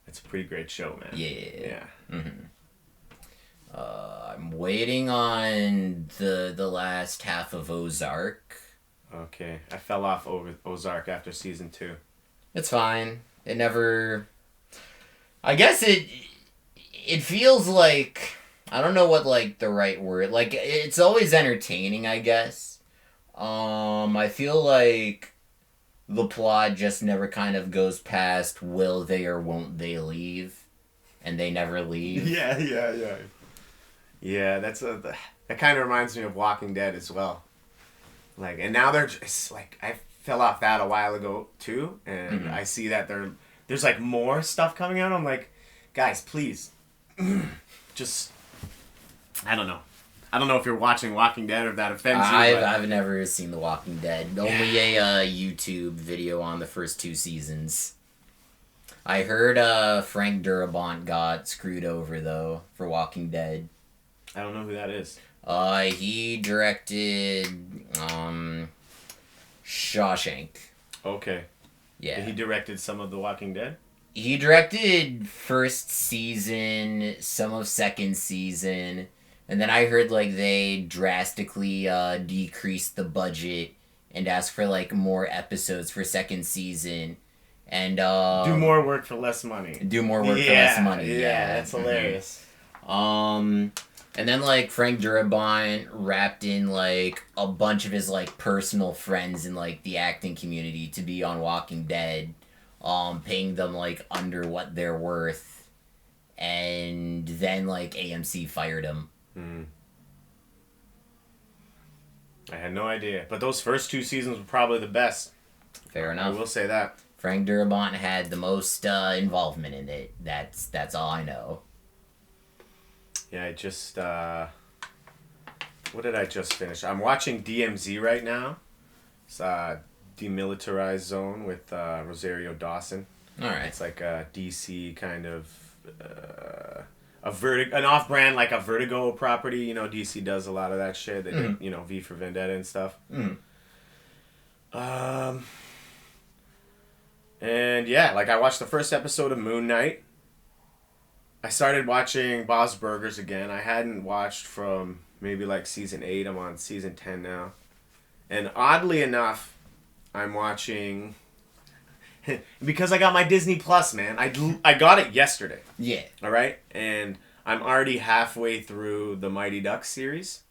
It's a pretty great show, man. Yeah. Mm-hmm. I'm waiting on the last half of Ozark. Okay. I fell off over Ozark after season 2. It's fine. It never I guess it feels like, I don't know what like the right word, like it's always entertaining, I guess. I feel like the plot just never kind of goes past will they or won't they leave, and they never leave. Yeah. Yeah, that kind of reminds me of Walking Dead as well. Like, and now they're just like, I fell off that a while ago too, and I see that there's like more stuff coming out. I'm like, guys, please, just, I don't know. I don't know if you're watching Walking Dead or if that offends you. I've never seen The Walking Dead. Only a YouTube video on the first 2 seasons. I heard Frank Darabont got screwed over though for Walking Dead. I don't know who that is. He directed Shawshank. Okay. Yeah. He directed some of The Walking Dead? He directed first season, some of second season, and then I heard like they drastically decreased the budget and asked for like more episodes for second season. And do more work for less money. Do more work for less money. Yeah, that's hilarious. And then, like, Frank Darabont wrapped in, like, a bunch of his, like, personal friends in, like, the acting community to be on Walking Dead, paying them, like, under what they're worth. And then, like, AMC fired him. I had no idea. But those first 2 seasons were probably the best. Fair enough. I will say that. Frank Darabont had the most involvement in it. That's all I know. Yeah, I just, what did I just finish? I'm watching DMZ right now. It's Demilitarized Zone with Rosario Dawson. Alright. It's like a DC kind of, an off-brand, like a Vertigo property. You know, DC does a lot of that shit. They did, you know, V for Vendetta and stuff. And yeah, like I watched the first episode of Moon Knight. I started watching Bob's Burgers again. I hadn't watched from maybe like season 8. I'm on season 10 now. And oddly enough, I'm watching... because I got my Disney Plus, man. I got it yesterday. Yeah. All right? And I'm already halfway through the Mighty Ducks series.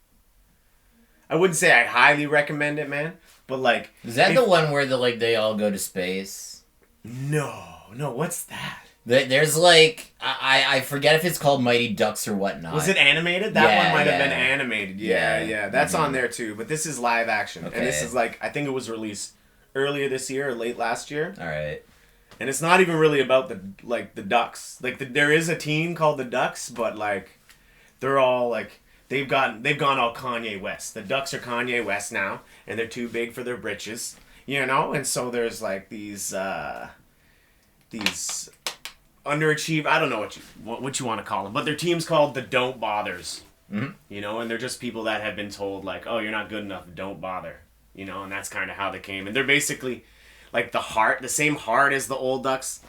I wouldn't say I highly recommend it, man. But like... Is that the one where they all go to space? No, what's that? There's like I forget if it's called Mighty Ducks or whatnot. Was it animated? That one might have been animated. Yeah. That's on there too. But this is live action, and this is like I think it was released earlier this year or late last year. All right. And it's not even really about the Ducks. Like there is a team called the Ducks, but like they're all like they've gone all Kanye West. The Ducks are Kanye West now, and they're too big for their britches, you know. And so there's like these underachieved, I don't know what you want to call them, but their team's called the Don't Bothers. You know, and they're just people that have been told like, oh, you're not good enough, don't bother. You know, and that's kind of how they came. And they're basically like the same heart as the old Ducks.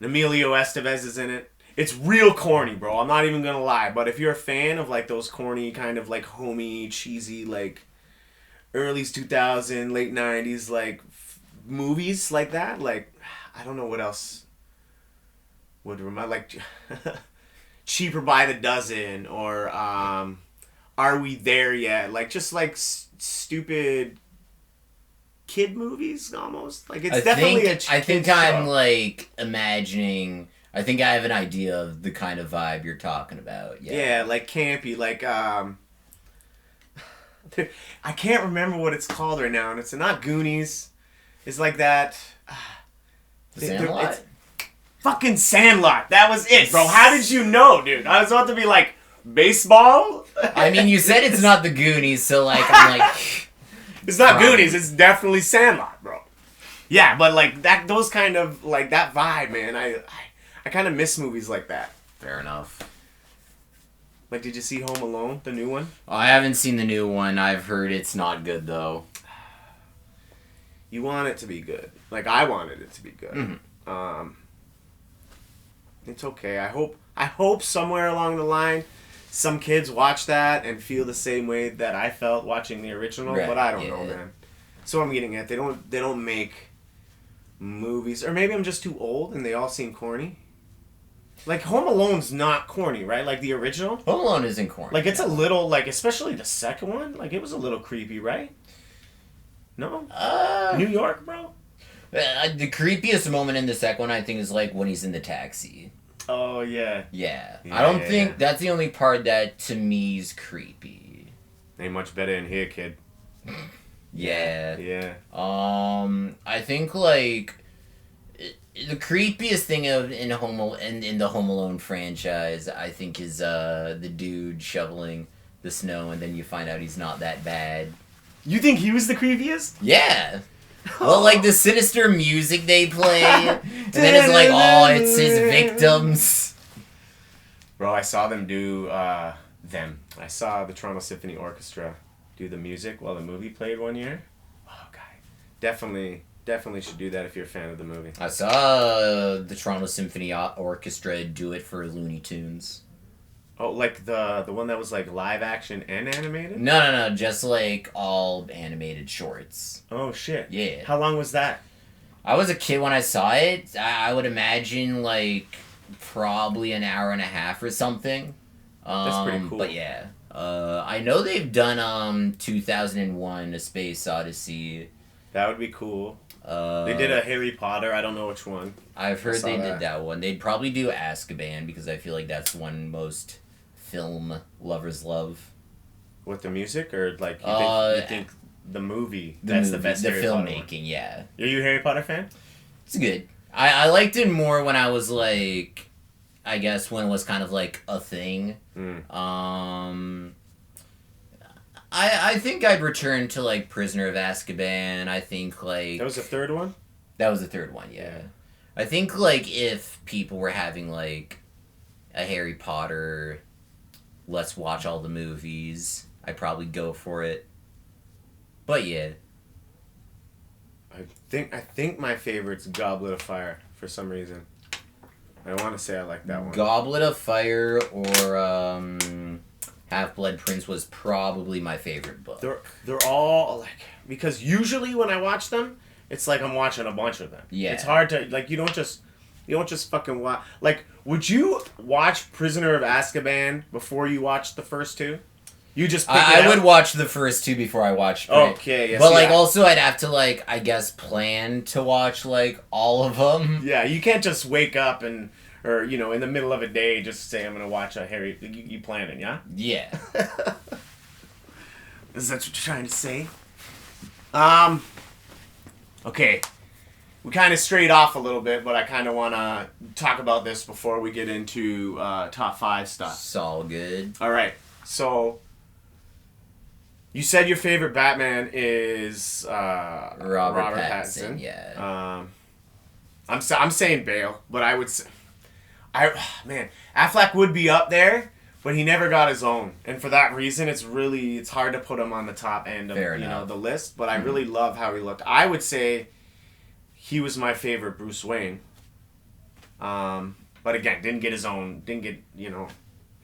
Emilio Estevez is in it. It's real corny, bro. I'm not even gonna lie. But if you're a fan of like those corny kind of like homey, cheesy, like early 2000s, late 90s like movies like that, like I don't know what else would remind, like Cheaper by the Dozen or Are We There Yet? Like just like stupid kid movies almost. Like it's definitely a I think show. I'm like imagining. I think I have an idea of the kind of vibe you're talking about. Yeah, like campy, like I can't remember what it's called right now, and it's not Goonies. It's like that. Sandlot? Fucking Sandlot. That was it, bro. How did you know, dude? I was about to be like, baseball? I mean, you said it's not the Goonies, so like, I'm like... It's not Goonies. It's definitely Sandlot, bro. Yeah, but like that, those kind of, like that vibe, man. I kind of miss movies like that. Fair enough. Like, did you see Home Alone, the new one? I haven't seen the new one. I've heard it's not good, though. You want it to be good. Like, I wanted it to be good. It's okay. I hope somewhere along the line some kids watch that and feel the same way that I felt watching the original, right. But I don't know, man. So I'm getting at, they don't make movies, or maybe I'm just too old and they all seem corny. Like, Home Alone's not corny, right? Like, the original? Home Alone isn't corny. Like, it's a little, like, especially the second one, like, it was a little creepy, right? No? New York, bro? The creepiest moment in the second one, I think, is, like, when he's in the taxi. Oh, yeah. Yeah. I don't think that's the only part that, to me, is creepy. Ain't much better in here, kid. Yeah. Yeah. I think, like, the creepiest thing in the Home Alone franchise, I think, is the dude shoveling the snow, and then you find out he's not that bad. You think he was the creepiest? Yeah. Well, like, the sinister music they play, and then it's like, oh, it's his victims. Bro, I saw them do, I saw the Toronto Symphony Orchestra do the music while the movie played one year. Oh, God. Definitely should do that if you're a fan of the movie. I saw the Toronto Symphony Orchestra do it for Looney Tunes. Oh, like the one that was like live action and animated? No, just like all animated shorts. Oh, shit. Yeah. How long was that? I was a kid when I saw it. I would imagine like probably an hour and a half or something. That's pretty cool. But yeah. I know they've done 2001 A Space Odyssey. That would be cool. They did a Harry Potter. I don't know which one. I've heard they did that one. They'd probably do Azkaban because I feel like that's one most film lovers love. What, the music or like you think the movie? That's the best. The Harry Potter filmmaking, yeah. Are you a Harry Potter fan? It's good. I liked it more when I was like, I guess when it was kind of like a thing. I think I'd return to like Prisoner of Azkaban. I think like that was the third one. That was the third one, yeah. I think like if people were having like a Harry Potter, let's watch all the movies, I'd probably go for it. But yeah. I think my favorite's Goblet of Fire for some reason. I want to say I like that one. Goblet of Fire or Half-Blood Prince was probably my favorite book. They're all like, because usually when I watch them, it's like I'm watching a bunch of them. Yeah. It's hard to like you don't just fucking watch. Like, would you watch Prisoner of Azkaban before you watch the first two? You just I would watch the first two before I watched Okay, yes. But like also I'd have to like I guess plan to watch like all of them. Yeah, you can't just wake up or you know in the middle of a day just say I'm gonna watch a Harry. You planning, yeah? Yeah. Is that what you're trying to say? Okay. We kind of strayed off a little bit, but I kind of want to talk about this before we get into top 5 stuff. It's all good. All right. So, you said your favorite Batman is Robert Pattinson. Yeah. I'm saying Bale, but I would say, Affleck would be up there, but he never got his own, and for that reason, it's hard to put him on the top end of the list. But I really love how he looked. I would say he was my favorite Bruce Wayne. But again, didn't get his own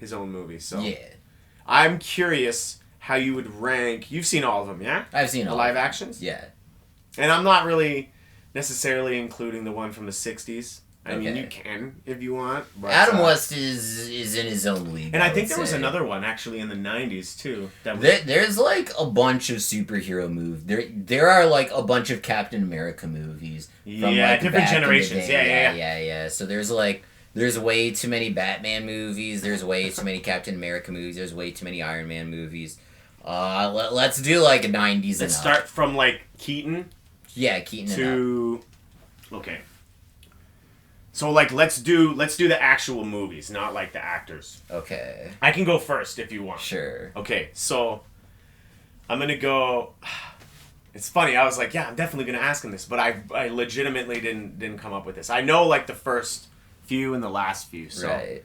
movie. So yeah, I'm curious how you would rank. You've seen all of them, yeah? I've seen all the live of them. actions. Yeah, and I'm not really necessarily including the one from the '60s. I mean, you can if you want. But, Adam West is in his own league. And I think there was another one actually in the '90s too. There's like a bunch of superhero movies. There are like a bunch of Captain America movies. From, like, different generations. Yeah. So there's way too many Batman movies. There's way too many Captain America movies. There's way too many Iron Man movies. Let's do like a '90s. Let's start from like Keaton. Yeah, Keaton. To okay. So like let's do the actual movies, not like the actors. Okay. I can go first if you want. Sure. Okay, so I'm gonna go. It's funny. I was like, yeah, I'm definitely gonna ask him this, but I legitimately didn't come up with this. I know like the first few and the last few. So. Right.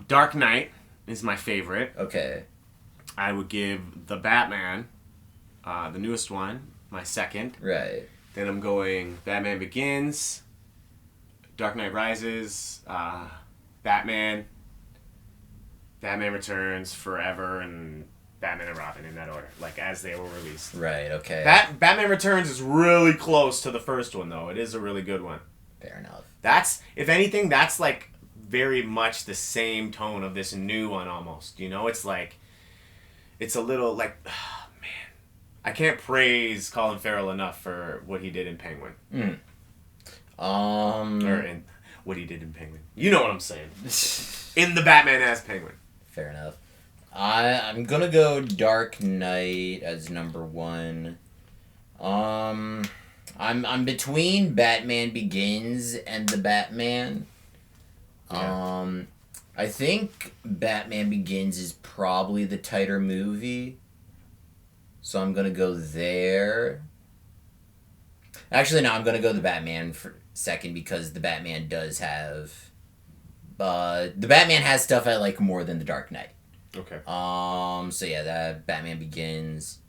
Dark Knight is my favorite. Okay. I would give the Batman, the newest one, my second. Right. Then I'm going Batman Begins, Dark Knight Rises, Batman Returns, Forever, and Batman and Robin in that order, like as they were released. Right, okay. Batman Returns is really close to the first one, though. It is a really good one. Fair enough. That's, if anything, that's like very much the same tone of this new one almost. You know, it's like, it's a little like, oh, man, I can't praise Colin Farrell enough for what he did in Penguin. Or in what he did in Penguin. You know what I'm saying. In the Batman as Penguin. Fair enough. I'm gonna go Dark Knight as number 1. I'm between Batman Begins and The Batman. Yeah. I think Batman Begins is probably the tighter movie. So I'm gonna go there. Actually, no, I'm gonna go The Batman for second because The Batman does have... The Batman has stuff I like more than The Dark Knight. Okay. So yeah, that Batman Begins.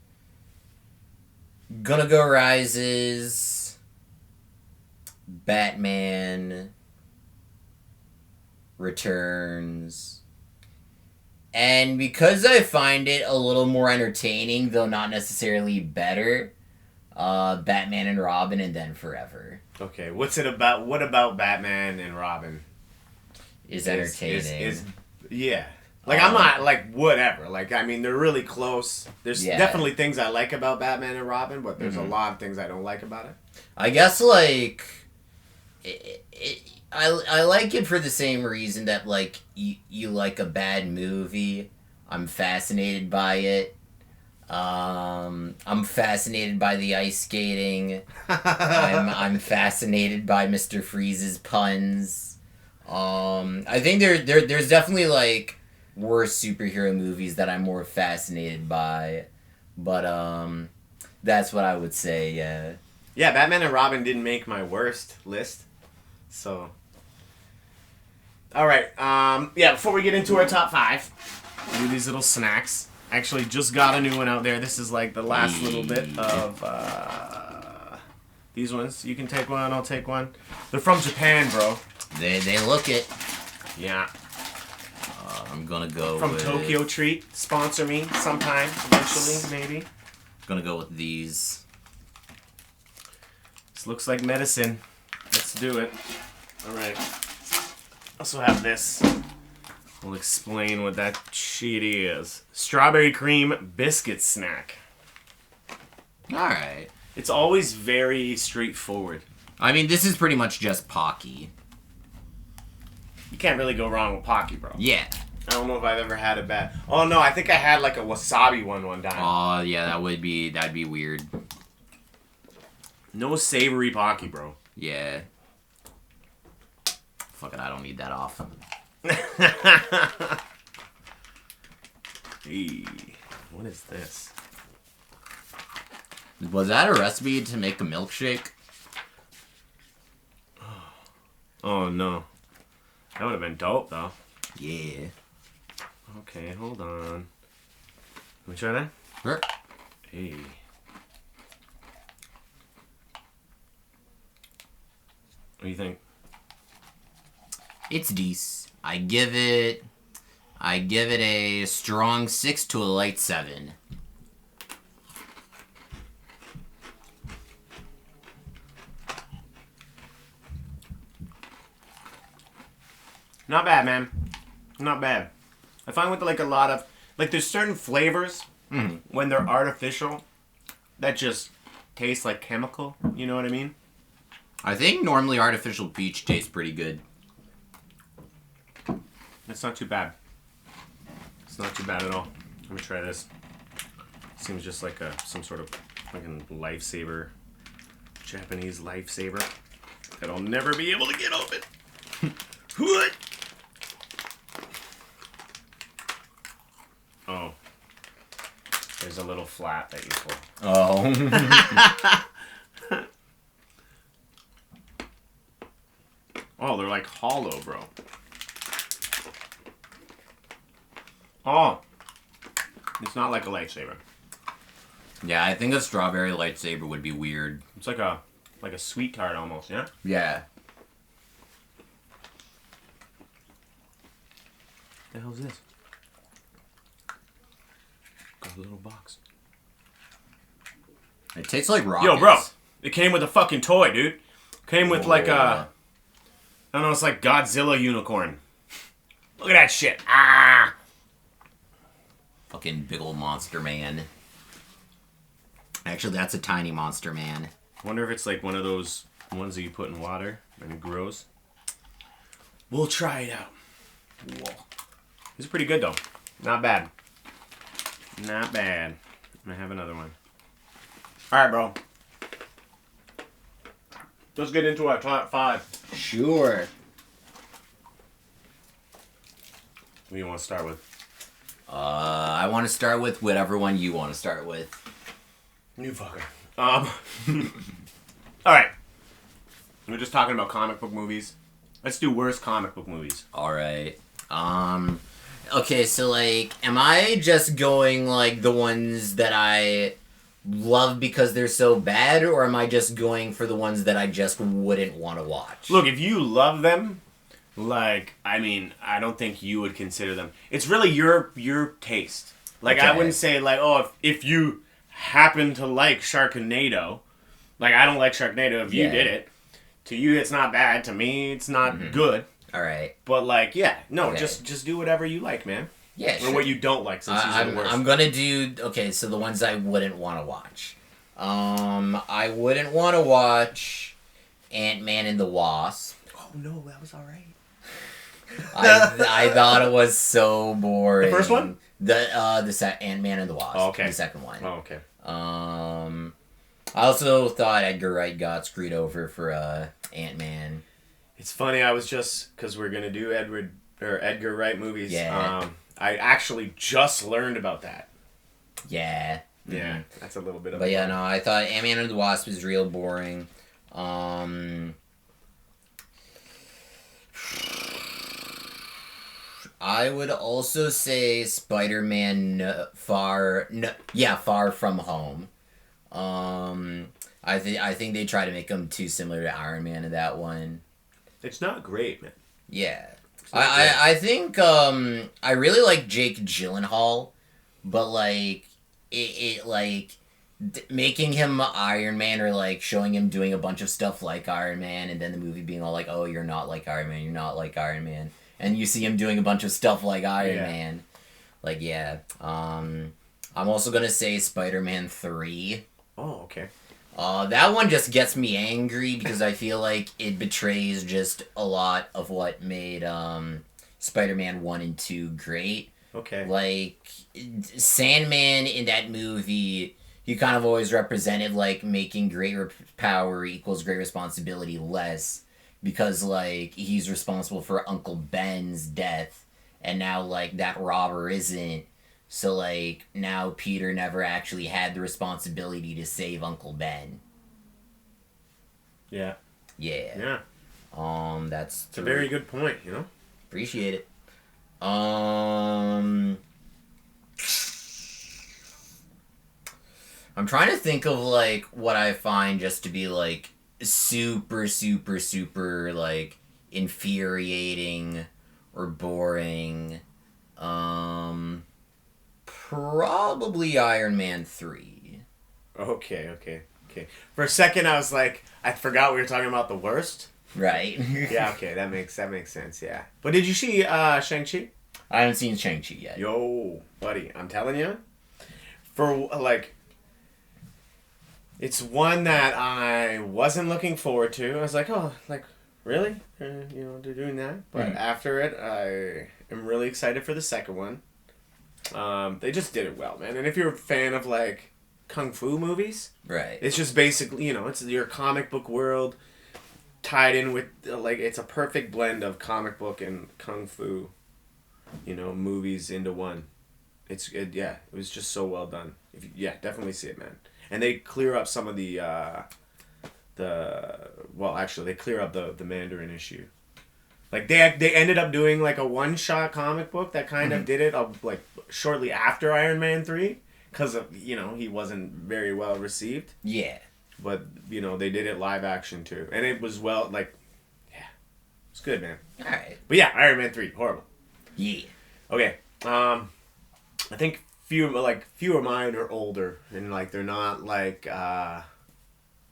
Gonna go Rises. Batman Returns. And because I find it a little more entertaining, though not necessarily better, Batman and Robin, and then Forever. Okay, what's it about? What about Batman and Robin is entertaining? Yeah. Like, I'm not, like, whatever. Like, I mean, they're really close. There's definitely things I like about Batman and Robin, but there's a lot of things I don't like about it. I guess, like, I like it for the same reason that, like, you like a bad movie. I'm fascinated by it. I'm fascinated by the ice skating. I'm fascinated by Mr. Freeze's puns. I think there's definitely, like, worse superhero movies that I'm more fascinated by, but that's what I would say. Yeah, Batman and Robin didn't make my worst list, so all right. Yeah, before we get into our top 5, do these little snacks. I actually just got a new one out there. This is like the last little bit of these ones. You can take one, I'll take one. They're from Japan, bro. They look it. Yeah. I'm gonna go from with... Tokyo Treat. Sponsor me sometime, eventually, maybe. Gonna go with these. This looks like medicine. Let's do it. Alright. Also have this. We'll explain what that shit is. Strawberry cream biscuit snack. Alright. It's always very straightforward. I mean, this is pretty much just Pocky. You can't really go wrong with Pocky, bro. Yeah. I don't know if I've ever had a bad... Oh, no, I think I had, like, a wasabi one time. Oh, yeah, that'd be weird. No savory Pocky, bro. Yeah. Fuck it, I don't need that off. Hey, what is this? Was that a recipe to make a milkshake? Oh, no. That would have been dope, though. Yeah. Okay, hold on. Let me try that? Sure. Hey. What do you think? It's decent. I give it a strong 6 to a light 7. Not bad, man. Not bad. I find with like a lot of like there's certain flavors when they're artificial that just taste like chemical. You know what I mean? I think normally artificial peach tastes pretty good. It's not too bad. It's not too bad at all. Let me try this. Seems just like some sort of fucking lifesaver, Japanese lifesaver that I'll never be able to get open. What? Oh. There's a little flap that you pull. Oh. Oh, they're like hollow, bro. Oh. It's not like a lightsaber. Yeah, I think a strawberry lightsaber would be weird. It's like a sweet tart almost, yeah? Yeah. What the hell's this? Got a little box. It tastes like rockets. Yo, bro. It came with a fucking toy, dude. Came with like a... I don't know, it's like Godzilla unicorn. Look at that shit. Ah! Fucking big old monster man. Actually, that's a tiny monster man. Wonder if it's like one of those ones that you put in water and it grows. We'll try it out. Whoa. This is pretty good though. Not bad. Not bad. I'm gonna have another one. Alright, bro. Let's get into our top 5. Sure. What do you want to start with? I want to start with whatever one you want to start with. You fucker. Alright. We're just talking about comic book movies. Let's do worst comic book movies. Alright. Okay, so, like, am I just going, like, the ones that I love because they're so bad, or am I just going for the ones that I just wouldn't want to watch? Look, if you love them, like, I mean, I don't think you would consider them. It's really your taste. Like, Okay. I wouldn't say, like, oh, if you happen to like Sharknado, like, I don't like Sharknado if you did it. To you, it's not bad. To me, it's not good. Alright. But, like, yeah, no, Okay. just do whatever you like, man. Yeah, Or sure. what you don't like, since these are the worst. I'm gonna do... Okay, so the ones I wouldn't want to watch. I wouldn't want to watch Ant-Man and the Wasp. Oh, no, that was alright. I thought it was so boring. The first one? The Ant-Man and the Wasp. Oh, okay. The second one. Oh, okay. I also thought Edgar Wright got screwed over for Ant-Man. It's funny, I was just... Because we're going to do Edgar Wright movies. Yeah. I actually just learned about that. Yeah. Yeah, that's a little bit of. But yeah, no, I thought Ant-Man and the Wasp was real boring. I would also say Spider-Man Far From Home. I think they try to make him too similar to Iron Man in that one. It's not great, man. Yeah. I think I really like Jake Gyllenhaal, but like making him Iron Man, or like showing him doing a bunch of stuff like Iron Man, and then the movie being all like, oh, you're not like Iron Man, you're not like Iron Man, and you see him doing a bunch of stuff like Iron Man. Like, yeah. I'm also gonna say Spider-Man 3. Oh, okay. That one just gets me angry because I feel like it betrays just a lot of what made Spider-Man 1 and 2 great. Okay. Like, Sandman in that movie, he kind of always represented, like, making great power equals great responsibility less, because, like, he's responsible for Uncle Ben's death, and now, like, that robber isn't. So, like, now Peter never actually had the responsibility to save Uncle Ben. Yeah. Yeah. Yeah. That's It's a very good point, you know? Appreciate it. I'm trying to think of, like, what I find just to be, like, super, super, super, like, infuriating or boring. Probably Iron Man 3. Okay. For a second, I was like, I forgot we were talking about the worst. Right. Yeah, okay, that makes sense, yeah. But did you see Shang-Chi? I haven't seen Shang-Chi yet. Yo, buddy, I'm telling you, for, like, it's one that I wasn't looking forward to. I was like, oh, like, really? You know, they're doing that? But after it, I am really excited for the second one. They just did it well, man. And if you're a fan of, like, kung fu movies, Right. it's just basically, you know, it's your comic book world tied in with, like, it's a perfect blend of comic book and kung fu, you know, movies into one. It was just so well done. Definitely see it, man. And they clear up some of they clear up the Mandarin issue. Like, they ended up doing, like, a one-shot comic book that kind of did it, like, shortly after Iron Man 3, because of, you know, he wasn't very well received. Yeah. But, you know, they did it live action, too. And it was it's good, man. Alright. But yeah, Iron Man 3, horrible. Yeah. Okay, I think few of mine are older, and, like, they're not, like,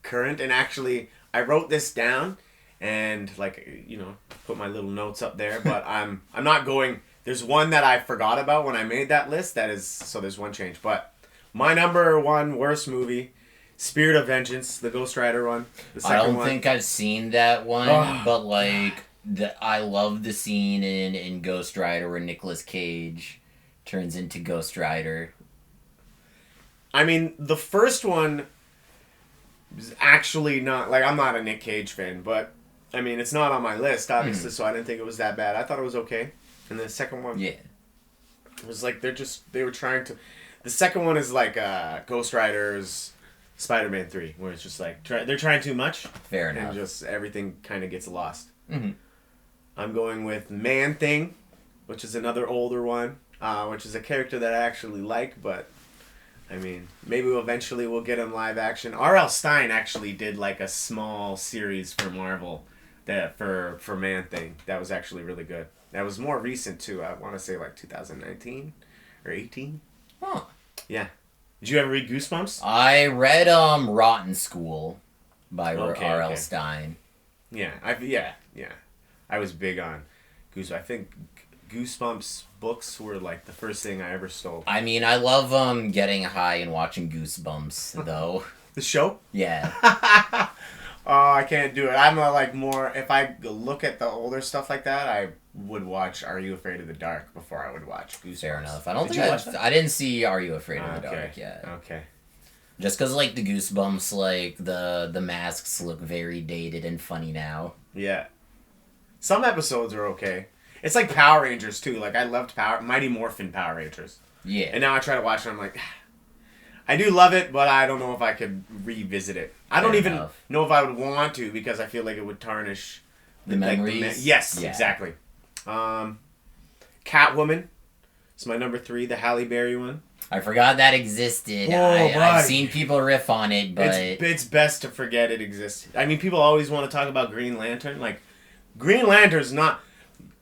current. And actually, I wrote this down, and, like, you know, put my little notes up there, but I'm not going. There's one that I forgot about when I made that list. So there's one change. But my number one worst movie, Spirit of Vengeance, the Ghost Rider one. The second I don't one. think I've seen that one, but like I love the scene in Ghost Rider where Nicolas Cage turns into Ghost Rider. I mean, the first one is actually not like I'm not a Nick Cage fan, but I mean it's not on my list obviously, so I didn't think it was that bad. I thought it was okay. And the second one, yeah, it was like they were trying to. The second one is like Ghost Rider's Spider-Man 3, where it's just like they're trying too much. Fair enough. And just everything kind of gets lost. Mm-hmm. I'm going with Man-Thing, which is another older one, which is a character that I actually like, but I mean, maybe eventually we'll get him live action. R.L. Stine actually did like a small series for Marvel that for Man-Thing. That was actually really good. That was more recent too. I want to say like 2019 or 18. Huh. Yeah. Did you ever read Goosebumps? I read Rotten School by R.L. Okay. Stine. Yeah. I was big on Goosebumps. I think Goosebumps books were like the first thing I ever stole. I mean, I love getting high and watching Goosebumps though. The show? Yeah. Oh, I can't do it. I'm more. If I look at the older stuff like that, I would watch Are You Afraid of the Dark before I would watch Goosebumps. Fair enough. I didn't see Are You Afraid of the Dark yet. Okay. Just because like the Goosebumps, like the masks look very dated and funny now. Yeah. Some episodes are okay. It's like Power Rangers too. Like I loved Mighty Morphin Power Rangers. Yeah. And now I try to watch it. I'm like, I do love it, but I don't know if I could revisit it. I don't even know if I would want to because I feel like it would tarnish the memories. Yes, yeah. Exactly. Catwoman. It's my number 3, the Halle Berry one. I forgot that existed. Whoa, I've seen people riff on it, but it's best to forget it existed. I mean, people always want to talk about Green Lantern. Like, Green Lantern's not.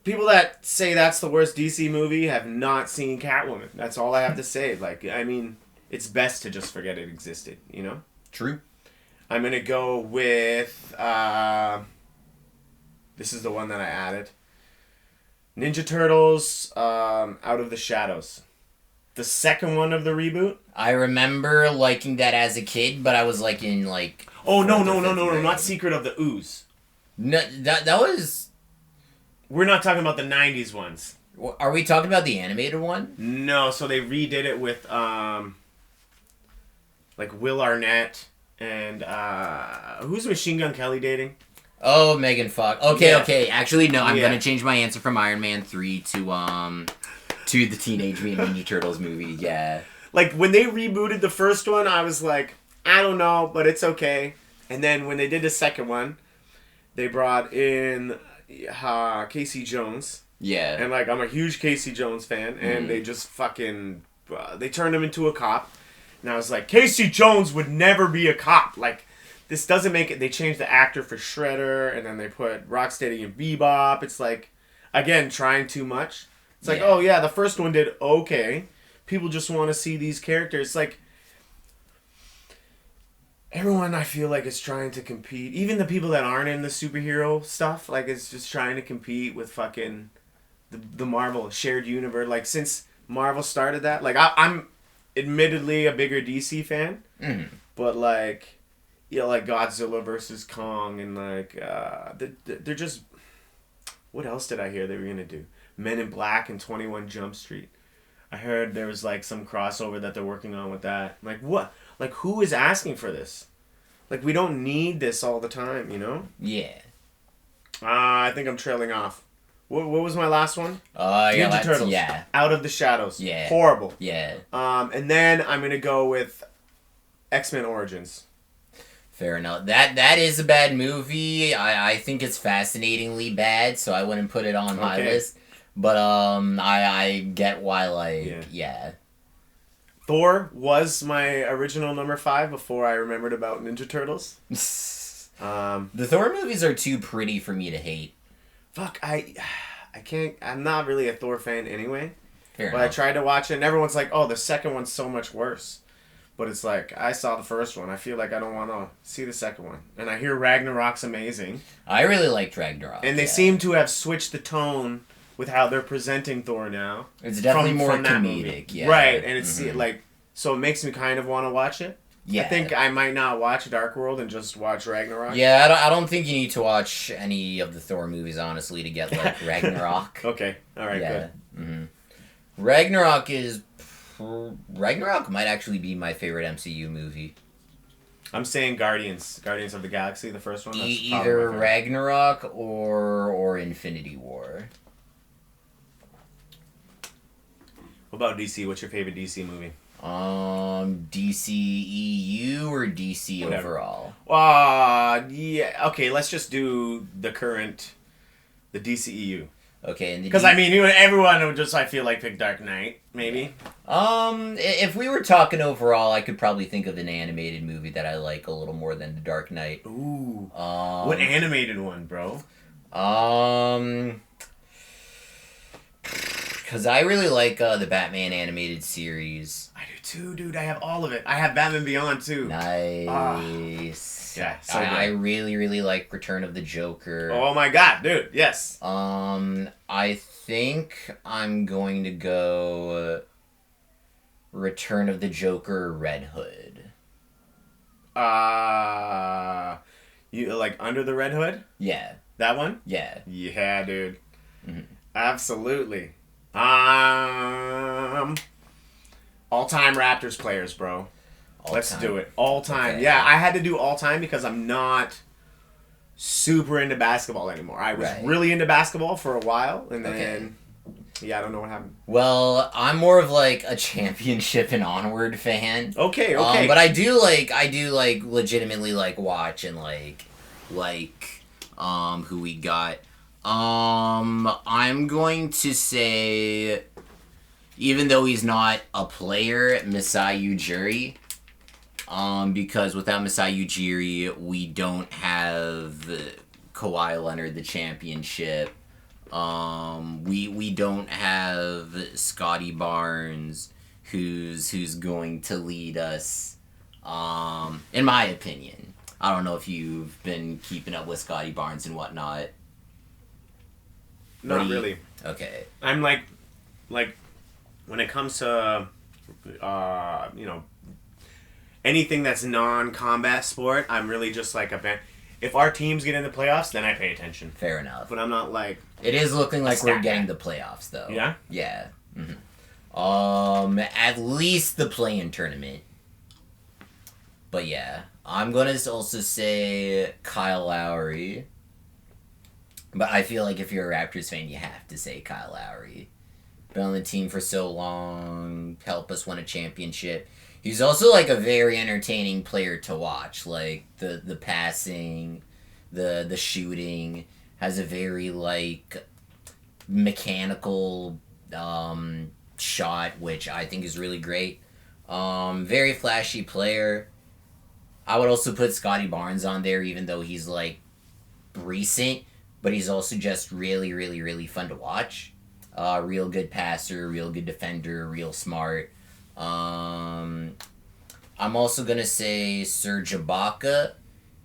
People that say that's the worst DC movie have not seen Catwoman. That's all I have to say. Like, I mean, it's best to just forget it existed, you know? True. I'm going to go with... this is the one that I added. Ninja Turtles, Out of the Shadows. The second one of the reboot. I remember liking that as a kid, but I was like in like... Oh, no, not Secret of the Ooze. No, that was... We're not talking about the 90s ones. Are we talking about the animated one? No, so they redid it with, like, Will Arnett and, who's Machine Gun Kelly dating? Oh, Megan Fox. Okay, Yeah. Okay. Actually, no, I'm gonna change my answer from Iron Man 3 to the Teenage Mutant Ninja Turtles movie, yeah. Like, when they rebooted the first one, I was like, I don't know, but it's okay. And then when they did the second one, they brought in Casey Jones. Yeah. And, like, I'm a huge Casey Jones fan, and they just fucking... they turned him into a cop. And I was like, Casey Jones would never be a cop. Like, this doesn't make it... They changed the actor for Shredder, and then they put Rocksteady and Bebop. It's like, again, trying too much. It's like, oh, yeah, the first one did okay. People just want to see these characters. It's like... Everyone, I feel like, is trying to compete. Even the people that aren't in the superhero stuff, like, is just trying to compete with fucking the Marvel shared universe. Like, since Marvel started that, like, I'm admittedly a bigger DC fan, but, like, you know, like Godzilla versus Kong, and, like, they're just... What else did I hear they were going to do? Men in Black and 21 Jump Street. I heard there was, like, some crossover that they're working on with that. Like, what? Like, who is asking for this? Like, we don't need this all the time, you know? Yeah. I think I'm trailing off. What was my last one? Ninja Turtles. Yeah. Out of the Shadows. Yeah. Horrible. Yeah. And then I'm going to go with X-Men Origins. Fair enough. That is a bad movie. I think it's fascinatingly bad, so I wouldn't put it on my list. But I get why, like, yeah. Thor was my original number 5 before I remembered about Ninja Turtles. The Thor movies are too pretty for me to hate. Fuck, I can't... I'm not really a Thor fan anyway. Fair but enough. I tried to watch it, and everyone's like, oh, the second one's so much worse. But it's like, I saw the first one. I feel like I don't want to see the second one. And I hear Ragnarok's amazing. I really liked Ragnarok. And they seem to have switched the tone with how they're presenting Thor now. It's definitely more comedic, yeah. Right, and it's like, so it makes me kind of want to watch it. Yeah. I think I might not watch Dark World and just watch Ragnarok. Yeah, I don't think you need to watch any of the Thor movies, honestly, to get, like, Ragnarok. Okay, alright, good. Mm-hmm. Ragnarok might actually be my favorite MCU movie. I'm saying Guardians of the Galaxy, the first one. That's Either Ragnarok or Infinity War. What about DC? What's your favorite DC movie? DC EU or DC Whatever. overall? Yeah. Okay, let's just do the DC EU. Okay, because I mean, everyone would just, I feel like, pick Dark Knight, maybe. If we were talking overall, I could probably think of an animated movie that I like a little more than The Dark Knight. Ooh. What animated one, bro? Because I really like the Batman animated series. I do too, dude. I have all of it. I have Batman Beyond too. Nice. Yeah, so I really, really like Return of the Joker. Oh my god, dude, yes. I think I'm going to go Return of the Joker, Red Hood. You like Under the Red Hood? Yeah. That one? Yeah. Yeah, dude. Mm-hmm. Absolutely. All-time Raptors players, bro. Let's do it. All time. Okay. Yeah, I had to do all time because I'm not super into basketball anymore. I was really into basketball for a while, and then, yeah, I don't know what happened. Well, I'm more of like a championship and onward fan. Okay. But I do legitimately like watch and like who we got. I'm going to say, even though he's not a player, Masai Ujiri. Because without Masai Ujiri, we don't have Kawhi Leonard, the championship. We don't have Scotty Barnes, who's going to lead us. In my opinion, I don't know if you've been keeping up with Scotty Barnes and whatnot. Not really. Okay. I'm like, when it comes to, anything that's non-combat sport, I'm really just like a fan. If our teams get in the playoffs, then I pay attention. Fair enough. But I'm not like... It is looking like we're getting the playoffs, though. Yeah? Yeah. Mm-hmm. At least the play-in tournament. But yeah. I'm going to also say Kyle Lowry. But I feel like if you're a Raptors fan, you have to say Kyle Lowry. Been on the team for so long, helped us win a championship. He's also, like, a very entertaining player to watch. Like, the passing, the shooting, has a very, like, mechanical shot, which I think is really great. Very flashy player. I would also put Scotty Barnes on there, even though he's, like, recent, but he's also just really, really, really fun to watch. Real good passer, real good defender, real smart. I'm also going to say Serge Ibaka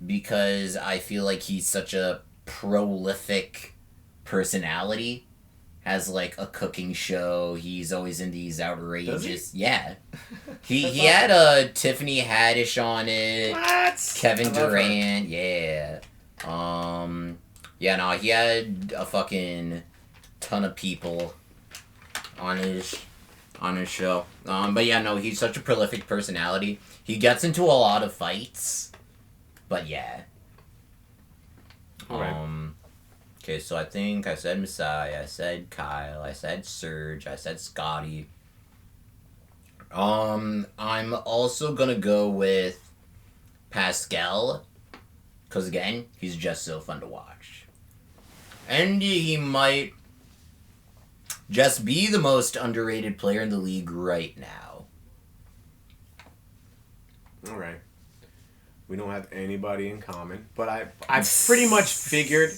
because I feel like he's such a prolific personality. Has like a cooking show. He's always in these outrageous... Does he? Yeah. he had Tiffany Haddish on it. What? Kevin Durant. Yeah. Yeah, no, he had a fucking ton of people on his show. But yeah, no, he's such a prolific personality. He gets into a lot of fights. But yeah. Right. Okay, so I think I said Masai, I said Kyle, I said Serge, I said Scotty. I'm also gonna go with Pascal. Because again, he's just so fun to watch. And he might just be the most underrated player in the league right now. Alright. We don't have anybody in common. But I pretty much figured,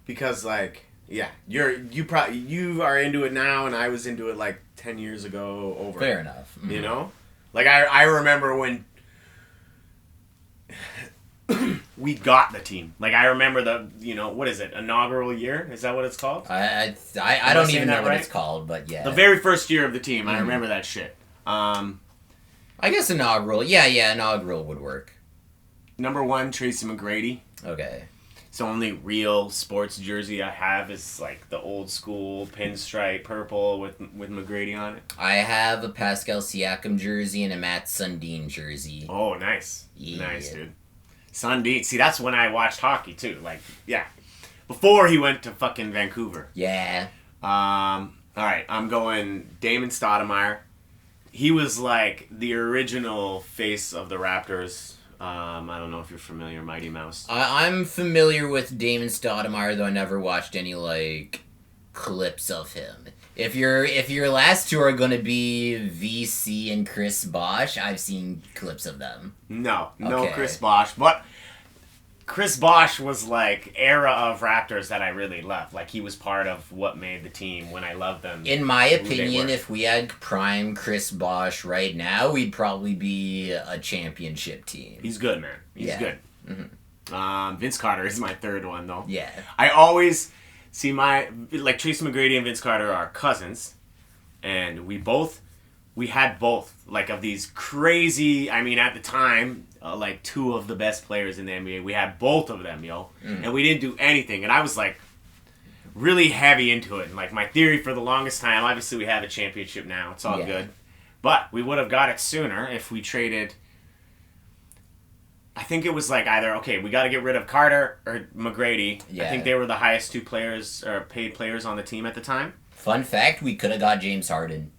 because like, yeah, you are into it now and I was into it like 10 years ago over. Fair enough. Mm-hmm. You know? Like, I remember when we got the team. Like, I remember what is it, inaugural year? Is that what it's called? I don't even know what it's called, but yeah. The very first year of the team, I remember that shit. I guess inaugural. Yeah, inaugural would work. Number 1, Tracy McGrady. Okay. It's the only real sports jersey I have is like the old school pinstripe purple with McGrady on it. I have a Pascal Siakam jersey and a Matt Sundin jersey. Oh, nice. Yeah. Nice, dude. Sundin. See, that's when I watched hockey, too. Like, yeah. Before he went to fucking Vancouver. Yeah. All right, I'm going Damon Stoudemire. He was like the original face of the Raptors. I don't know if you're familiar, Mighty Mouse. I'm familiar with Damon Stoudemire, though I never watched any like clips of him. If your last two are gonna be VC and Chris Bosh, I've seen clips of them. No Okay. Chris Bosh, but Chris Bosh was like era of Raptors that I really loved. Like he was part of what made the team when I loved them. In my opinion, if we had prime Chris Bosh right now, we'd probably be a championship team. He's good, man. He's good. Mm-hmm. Vince Carter is my third one, though. Yeah. I always see Tracy McGrady and Vince Carter are cousins, and we had both, like, of these crazy, I mean, at the time, like, 2 of the best players in the NBA. We had both of them, and we didn't do anything, and I was, like, really heavy into it, and, like, my theory for the longest time, obviously we have a championship now, it's all good, but we would have got it sooner if we traded, I think it was, like, either, okay, we got to get rid of Carter or McGrady. Yeah. I think they were the highest 2 players, or paid players on the team at the time. Fun fact, we could have got James Harden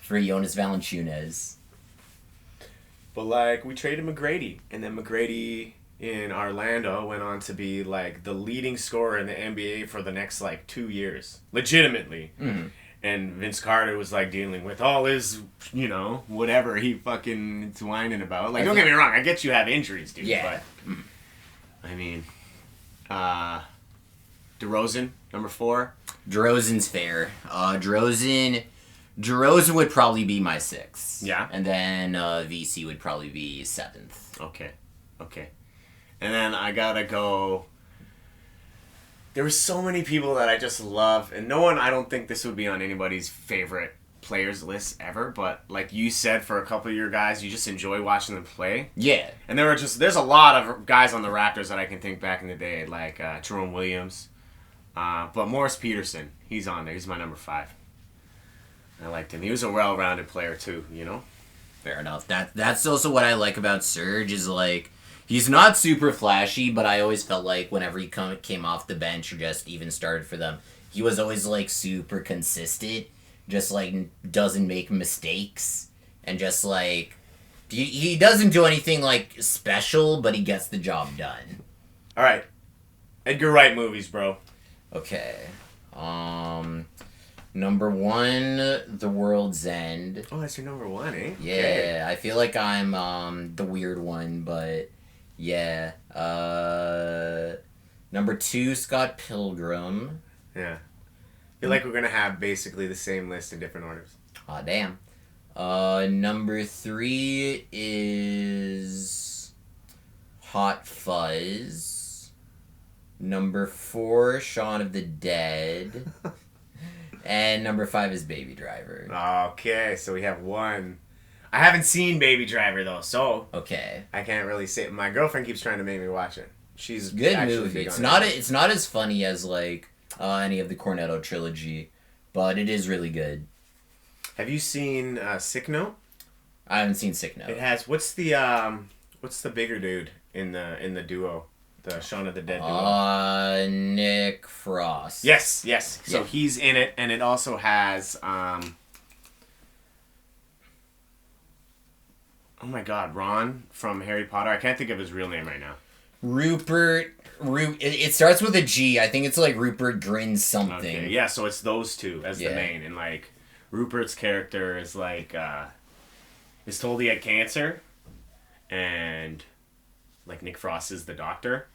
for Jonas Valanciunas. But, like, we traded McGrady, and then McGrady in Orlando went on to be, like, the leading scorer in the NBA for the next, like, 2 years. Legitimately. Mm-hmm. And Vince Carter was, like, dealing with all his, whatever he fucking is whining about. Like, don't get me wrong, I get you have injuries, dude. Yeah. But, I mean, DeRozan, number 4. DeRozan's fair. DeRozan would probably be my 6th. Yeah. And then VC would probably be 7th. Okay. And then I gotta go... There were so many people that I just love, and I don't think this would be on anybody's favorite players list ever, but like you said, for a couple of your guys, you just enjoy watching them play. Yeah. And there's a lot of guys on the Raptors that I can think back in the day, like Jerome Williams, but Morris Peterson, he's on there. He's my number 5. I liked him. He was a well-rounded player too, Fair enough. That's also what I like about Serge is like, he's not super flashy, but I always felt like whenever he came off the bench or just even started for them, he was always like super consistent, just like doesn't make mistakes, and just like he doesn't do anything like special, but he gets the job done. All right, Edgar Wright movies, bro. Okay, number 1, The World's End. Oh, that's your number 1, eh? Yeah, Okay. I feel like I'm the weird one, but yeah. Number 2, Scott Pilgrim. Yeah. I feel like we're gonna have basically the same list in different orders. Aw, damn. Number 3 is Hot Fuzz. Number 4, Shaun of the Dead. And number 5 is Baby Driver. Okay, so we have 1. I haven't seen Baby Driver though, so Okay. I can't really say. My girlfriend keeps trying to make me watch it. She's Good actually movie. big It's on not it. it's not as funny as like any of the Cornetto trilogy, but it is really good. Have you seen Sick Note? I haven't seen Sick Note. It has. What's the bigger dude in the duo, the Shaun of the Dead duo? Nick Frost. Yes. So Yeah. he's in it, and it also has oh my God, Ron from Harry Potter. I can't think of his real name right now. Rupert. It starts with a G. I think it's like Rupert Grin something. Okay, yeah. So it's those two as the Yeah. main, and like Rupert's character is like is told he had cancer, and like Nick Frost is the doctor,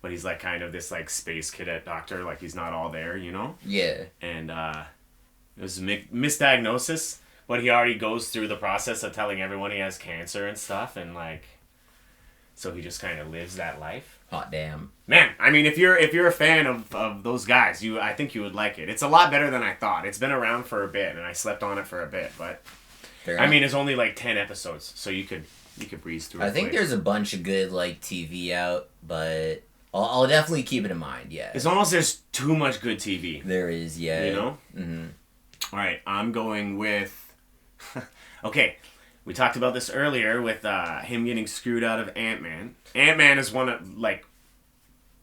but he's like kind of this like space cadet doctor, like he's not all there, Yeah. and it was a misdiagnosis, but he already goes through the process of telling everyone he has cancer and stuff, and like, so he just kind of lives that life. Hot damn. Man, I mean, if you're a fan of those guys, I think you would like it. It's a lot better than I thought. It's been around for a bit, and I slept on it for a bit, but I mean, it's only like 10 episodes, so you could breeze through it. I think there's a bunch of good like TV out, but I'll definitely keep it in mind. Yeah, it's almost there's too much good TV. There is, yeah. You know. Mm-hmm. All right, I'm going with. Okay, we talked about this earlier with him getting screwed out of Ant-Man. Ant-Man is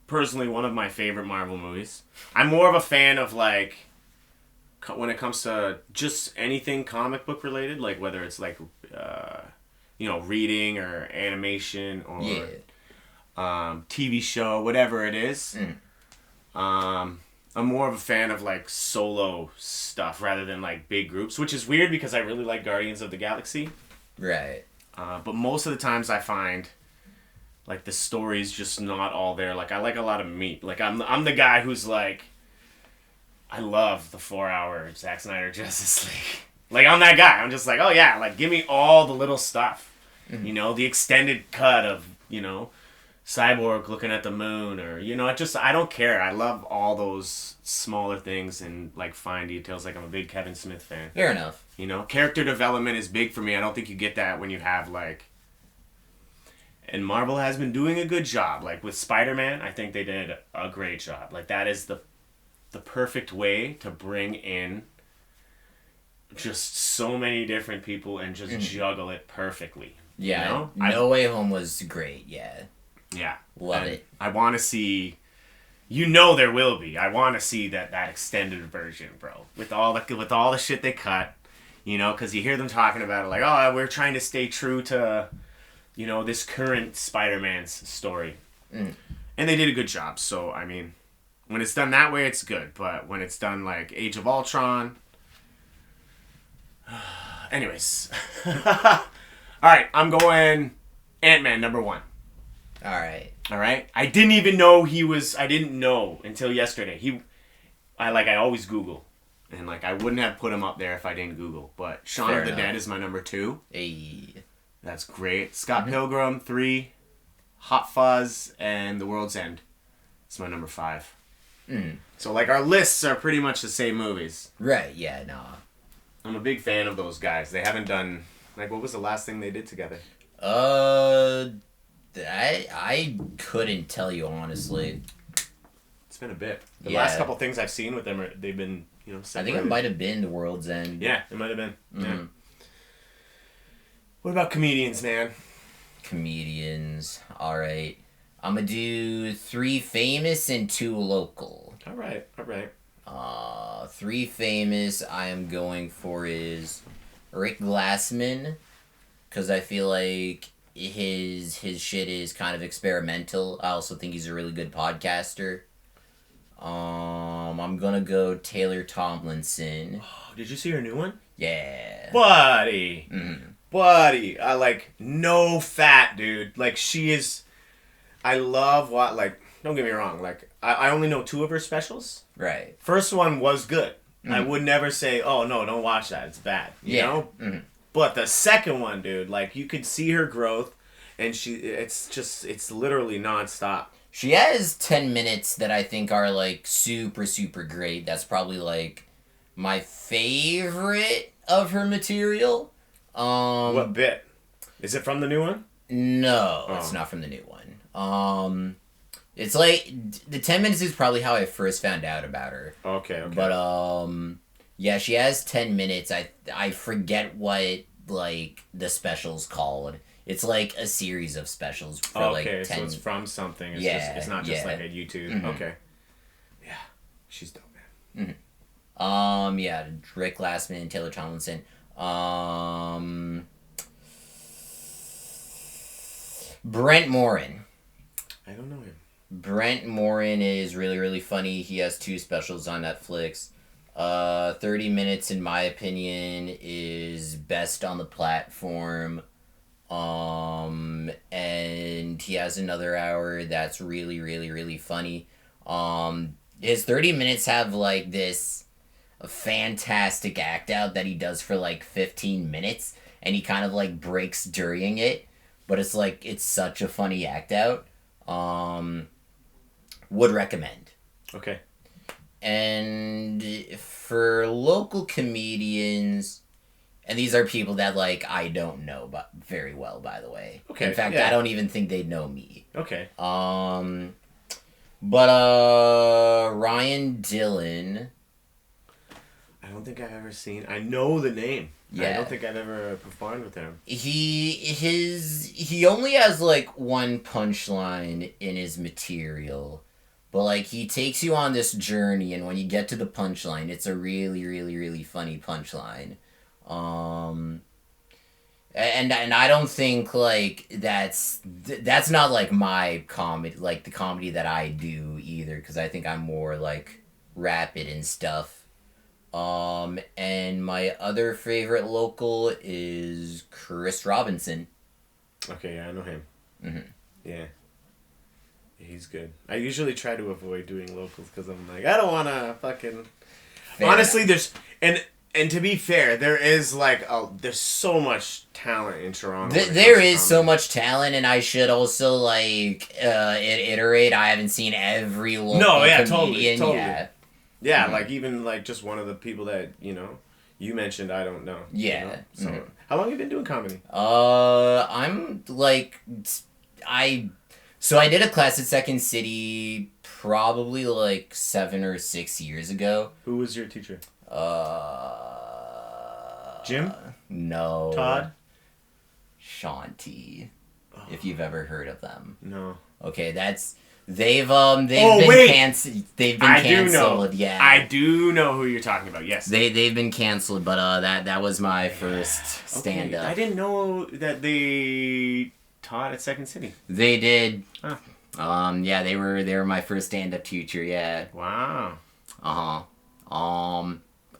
personally one of my favorite Marvel movies. I'm more of a fan of like when it comes to just anything comic book related, like whether it's like reading or animation or TV show, whatever it is. I'm more of a fan of like solo stuff rather than like big groups, which is weird because I really like Guardians of the Galaxy. Right. But most of the times I find like the story's just not all there. Like I like a lot of meat. Like I'm the guy who's like, I love the 4-hour Zack Snyder Justice League. Like I'm that guy. I'm just like, oh yeah, like give me all the little stuff. Mm-hmm. You know, the extended cut of, Cyborg looking at the moon, or I don't care. I love all those smaller things and like fine details. Like I'm a big Kevin Smith fan. Fair enough. Character development is big for me. I don't think you get that when you have like. And Marvel has been doing a good job. Like with Spider-Man, I think they did a great job. Like that is the perfect way to bring in just so many different people and just juggle it perfectly. Yeah. No Way Home was great. Yeah. Yeah. Love it. I want to see... there will be. I want to see that extended version, bro. With all the shit they cut. Because you hear them talking about it like, oh, we're trying to stay true to, this current Spider-Man's story. And they did a good job. So, I mean, when it's done that way, it's good. But when it's done like Age of Ultron... Anyways. All right, I'm going Ant-Man #1. All right. I didn't know until yesterday. I always Google. And like I wouldn't have put him up there if I didn't Google. But Shaun of the Dead is my #2. Hey. That's great. Scott Pilgrim 3, Hot Fuzz, and The World's End. It's my #5. So like our lists are pretty much the same movies. Right, yeah, no. I'm a big fan of those guys. They haven't done what was the last thing they did together? I couldn't tell you honestly. It's been a bit. The last couple things I've seen with them they've been, separated. I think it might have been The World's End. Yeah, it might have been. Yeah. What about comedians, man? Comedians. All right. I'm gonna do 3 famous and 2 local. All right. 3 famous I am going for is Rick Glassman, because I feel like his shit is kind of experimental. I also think he's a really good podcaster. I'm gonna go Taylor Tomlinson. Oh, did you see her new one? Yeah. Buddy. Buddy. I like no fat, dude. Like she is. I love don't get me wrong. Like I only know 2 of her specials. Right. First one was good. I would never say, oh no, don't watch that. It's bad. You know? But the second one, dude, like you could see her growth, and it's literally nonstop. She has 10 minutes that I think are like super, super great. That's probably like my favorite of her material. What bit? Is it from the new one? No, it's not from the new one. It's like the 10 minutes is probably how I first found out about her. Okay. But yeah, she has 10 minutes. I forget what like the special's called. It's like a series of specials for like 10. So it's from something. It's not just like a YouTube. Okay. Yeah, she's dope, man. Yeah, Rick Glassman, Taylor Tomlinson. Brent Morin. I don't know him. Brent Morin is really, really funny. He has 2 specials on Netflix. 30 minutes, in my opinion, is best on the platform. And he has another hour that's really, really, really funny. His 30 minutes have like this, a fantastic act out that he does for like 15 minutes, and he kind of like breaks during it, but it's like it's such a funny act out. Would recommend. Okay. And for local comedians, and these are people that like I don't know but very well, by the way. Okay. In fact, I don't even think they'd know me. Okay. But Ryan Dillon. I don't think I've ever seen. I know the name. Yeah. I don't think I've ever performed with him. He only has like one punchline in his material, but like he takes you on this journey, and when you get to the punchline, it's a really, really, really funny punchline. And I don't think like that's not like my comedy, like the comedy that I do either, because I think I'm more like rapid and stuff. And my other favorite local is Chris Robinson. Okay, yeah, I know him. Mm-hmm. Yeah. He's good. I usually try to avoid doing locals because I'm like, I don't want to fucking... Fair Honestly, enough. there's... And to be fair, there is like... there's so much talent in Toronto. There is so much talent, and I should also like iterate. I haven't seen every local comedian. Totally. Yeah. Yeah, like even like just one of the people that, you mentioned, I don't know. Yeah. So, how long have you been doing comedy? I'm like... I did a class at Second City probably like 7 or 6 years ago. Who was your teacher? Jim? No. Todd? Shanti. If you've ever heard of them. No. Okay, they've been canceled. Yeah. I do know who you're talking about. Yes. They've been canceled, but that was my first stand up. I didn't know that they taught at Second City. They did. Huh. Yeah, they were my first stand up teacher, yeah. Wow.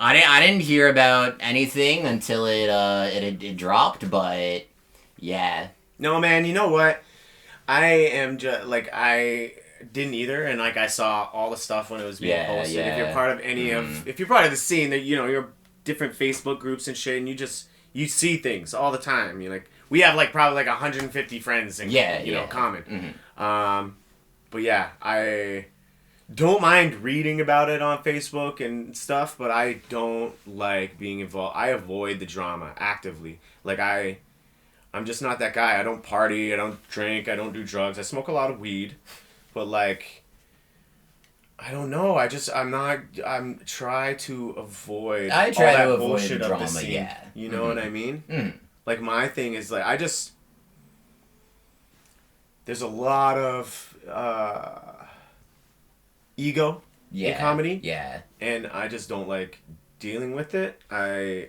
I didn't hear about anything until it dropped, but yeah. No, man, you know what? I am just like I didn't either, and like I saw all the stuff when it was being posted. Yeah. If you're part of if you're part of the scene, that you're different Facebook groups and shit, and you see things all the time. You like we have like probably like 150 friends in common. Mm-hmm. But yeah, I don't mind reading about it on Facebook and stuff, but I don't like being involved. I avoid the drama actively. Like I'm just not that guy. I don't party. I don't drink. I don't do drugs. I smoke a lot of weed, but like, I don't know. I'm try to avoid. I try all that to avoid bullshit the drama. of the scene. Yeah. You know what I mean? Mm. Like my thing is like there's a lot of ego in comedy. Yeah. And I just don't like dealing with it. I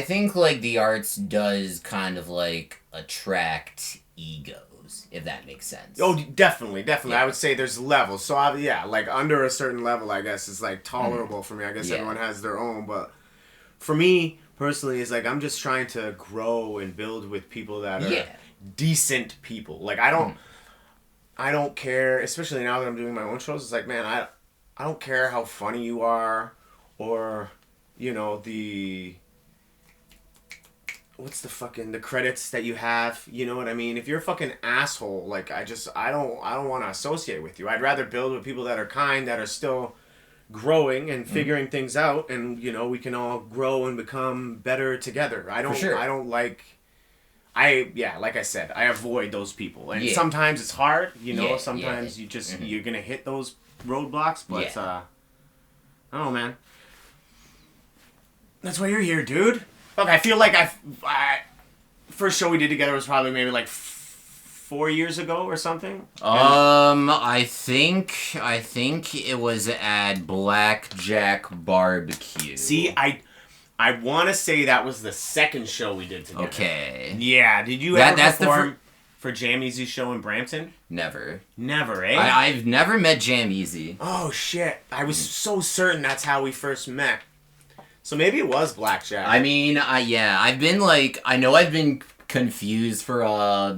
think like the arts does kind of like attract egos, if that makes sense. Oh, definitely. Yeah. I would say there's levels. So like under a certain level, I guess is like tolerable for me. I guess everyone has their own, but for me personally, it's like I'm just trying to grow and build with people that are decent people. Like I don't care, especially now that I'm doing my own shows. It's like, man, I don't care how funny you are, or what's the credits that you have, you know what I mean? If you're a fucking asshole, like I don't want to associate with you. I'd rather build with people that are kind, that are still growing and figuring things out, and we can all grow and become better together. Like I said, I avoid those people, and sometimes it's hard, sometimes you're gonna hit those roadblocks, but I don't know, man. That's why you're here, dude. Look, I feel like first show we did together was probably maybe like 4 years ago or something. I think it was at Blackjack Barbecue. See, I want to say that was the second show we did together. Okay. Yeah, did you ever perform for Jam Easy's show in Brampton? Never. Never, eh? I've never met Jam Easy. Oh, shit. I was so certain that's how we first met. So maybe it was Blackjack. I mean, I've been confused for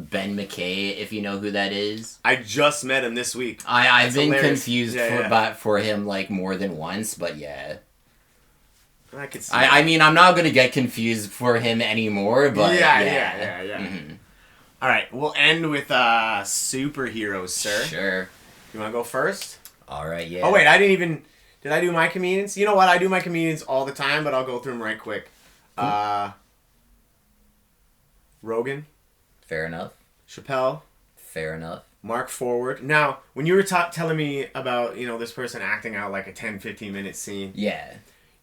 Ben McKay, if you know who that is. I just met him this week. I've been confused for him like more than once, but yeah. I could see. I mean, I'm not gonna get confused for him anymore, but yeah. Mm-hmm. All right, we'll end with superheroes, sir. Sure. You want to go first? All right. Yeah. Oh wait, I didn't even. Did I do my comedians? You know what? I do my comedians all the time, but I'll go through them right quick. Rogan. Fair enough. Chappelle. Fair enough. Mark Forward. Now, when you were telling me about, this person acting out like a 10, 15-minute scene. Yeah.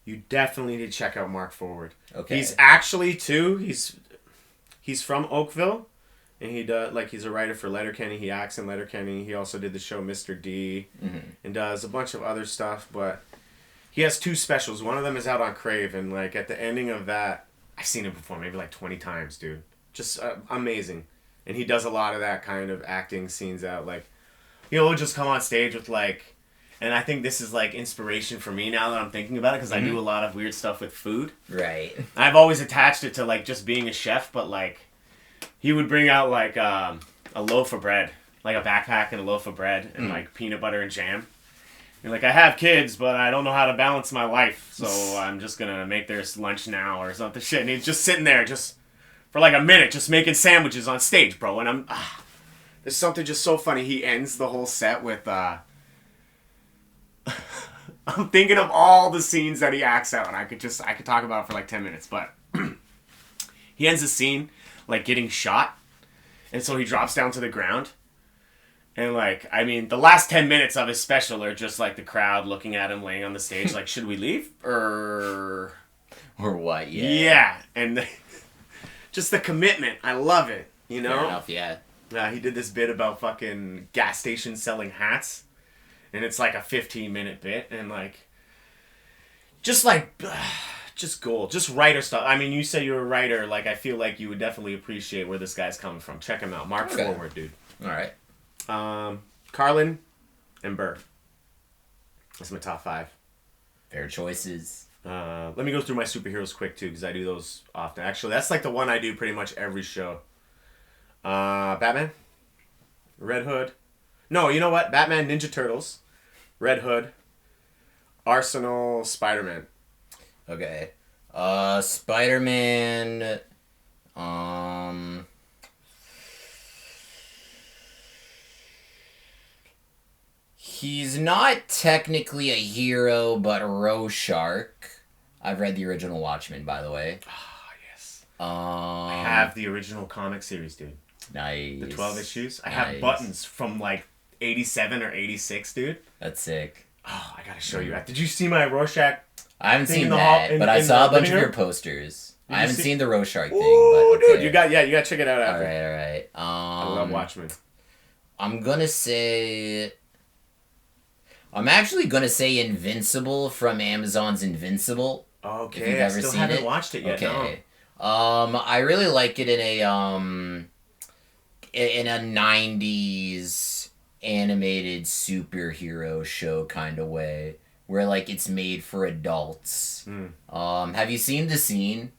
You definitely need to check out Mark Forward. Okay. He's actually, too, he's from Oakville. And he's a writer for Letterkenny. He acts in Letterkenny. He also did the show Mr. D. Mm-hmm. And does a bunch of other stuff. But he has 2 specials. One of them is out on Crave. And, at the ending of that, I've seen it before maybe 20 times, dude. Just amazing. And he does a lot of that kind of acting scenes out. He'll just come on stage with, and I think this is, inspiration for me now that I'm thinking about it. Because I do a lot of weird stuff with food. Right. I've always attached it to, just being a chef. But, he would bring out a loaf of bread, a backpack and a loaf of bread and peanut butter and jam. And I have kids, but I don't know how to balance my life, so I'm just gonna make their lunch now or something shit. And he's just sitting there just for a minute, just making sandwiches on stage, bro. And there's something just so funny. He ends the whole set with I'm thinking of all the scenes that he acts out, and I could talk about it for 10 minutes, but he ends the scene getting shot, and so he drops down to the ground, and the last 10 minutes of his special are just the crowd looking at him laying on the stage, should we leave or what? Yeah, and just the commitment, I love it. Fair enough, yeah. He did this bit about fucking gas stations selling hats, and it's a 15-minute bit, and just gold. Just writer stuff. I mean, you say you're a writer. I feel like you would definitely appreciate where this guy's coming from. Check him out. Mark Forward, dude. All right. Carlin and Burr. That's my top 5. Fair choices. Let me go through my superheroes quick, too, because I do those often. Actually, that's the one I do pretty much every show. Batman. Red Hood. No, you know what? Batman, Ninja Turtles. Red Hood. Arsenal, Spider-Man. Okay. Spider-Man, he's not technically a hero, but Rorschach. I've read the original Watchmen, by the way. Ah, yes. I have the original comic series, dude. Nice. The 12 issues. I have buttons from 87 or 86, dude. That's sick. Oh, I gotta show you. Did you see my Rorschach? I haven't seen that, but I saw a bunch of your posters. I haven't seen the Rorschach thing. Oh, but okay. Dude, you gotta check it out after. All right. I love Watchmen. I'm actually gonna say Invincible from Amazon's Invincible. Okay, if you've ever still seen haven't it. watched it yet. Okay. No. I really like it in a 90s animated superhero show kind of way. Where it's made for adults. Have you seen the scene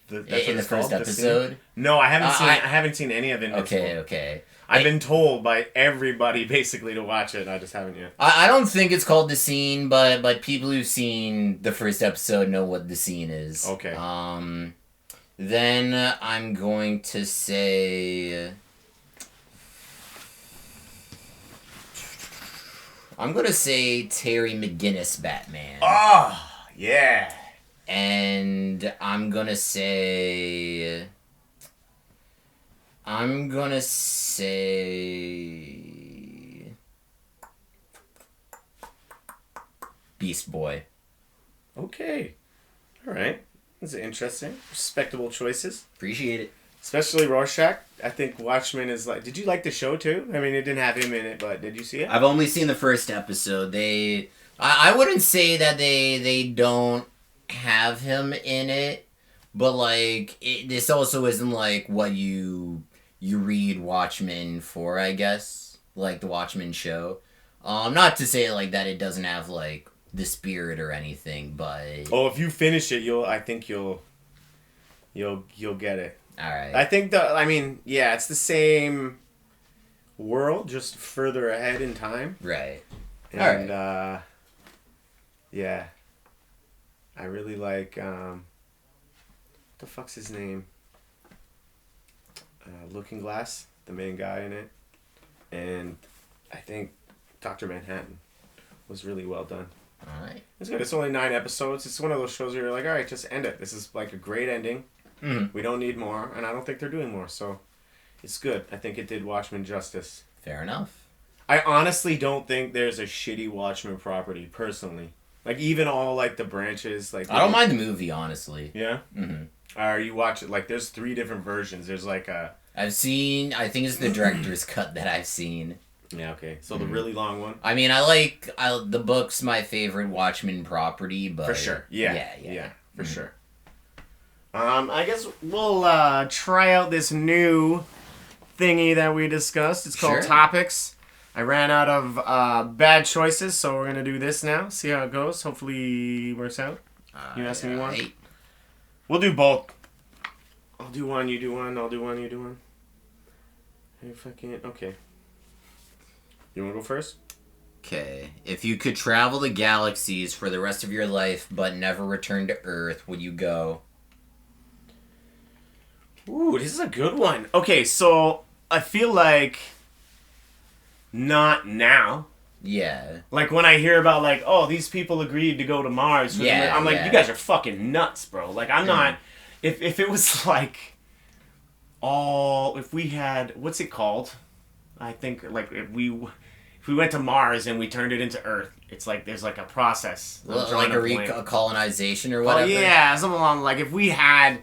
in the first episode? No, I haven't seen. I haven't seen any of it. Okay. I've been told by everybody basically to watch it. I just haven't yet. I don't think it's called The Scene, but people who've seen the first episode know what The Scene is. Okay. Then I'm going to say. I'm going to say Terry McGinnis Batman. Oh, yeah. And I'm going to say... Beast Boy. Okay. All right. That's interesting. Respectable choices. Appreciate it. Especially Rorschach. I think Watchmen is Did you like the show too? I mean, it didn't have him in it, but did you see it? I've only seen the first episode. I wouldn't say that they don't have him in it, but this also isn't what you read Watchmen for, I guess. The Watchmen show. Not to say that it doesn't have the spirit or anything, but if you finish it, I think you'll get it. All right. I think it's the same world, just further ahead in time. Right. And, yeah. I really like, what the fuck's his name? Looking Glass, the main guy in it. And I think Dr. Manhattan was really well done. Alright. It's good. It's only 9 episodes. It's one of those shows where you're like, alright, just end it. This is like a great ending. Mm-hmm. We don't need more, and I don't think they're doing more, so it's good. I think it did Watchmen justice. Fair enough. I honestly don't think there's a shitty Watchmen property, personally. Like, even all, like, the branches, like... I don't mind the movie, honestly. Yeah? Mm-hmm. You watch it, like, there's 3 different versions. There's, like, a... I think it's the director's cut that I've seen. Yeah, okay. So the really long one? I mean, the book's my favorite Watchmen property, but... For sure. Yeah, for sure. I guess we'll try out this new thingy that we discussed. It's called Topics. I ran out of bad choices, so we're going to do this now. See how it goes. Hopefully it works out. You asking me one? We'll do both. I'll do one, you do one. I'll do one, you do one. If I can't... Okay. You want to go first? Okay. If you could travel the galaxies for the rest of your life, but never return to Earth, would you go? Ooh, this is a good one. Okay, so I feel like not now. Yeah. Like when I hear about like, oh, these people agreed to go to Mars. I'm like, you guys are fucking nuts, bro. Like I'm not. If it was like if we had, what's it called? I think like if we went to Mars and we turned it into Earth, it's like there's like a process. Like a colonization or whatever. Oh yeah, something along like if we had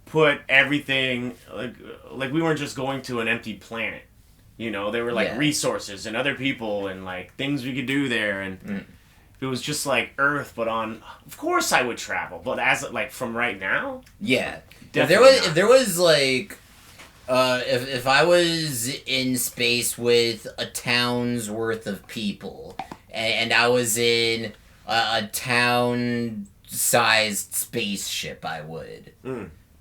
put everything like we weren't just going to an empty planet, you know, there were like resources and other people and like things we could do there, and if it was just like Earth but on, of course I would travel, but as like from right now, if there was like if I was in space with a town's worth of people and I was in a town sized spaceship, I would.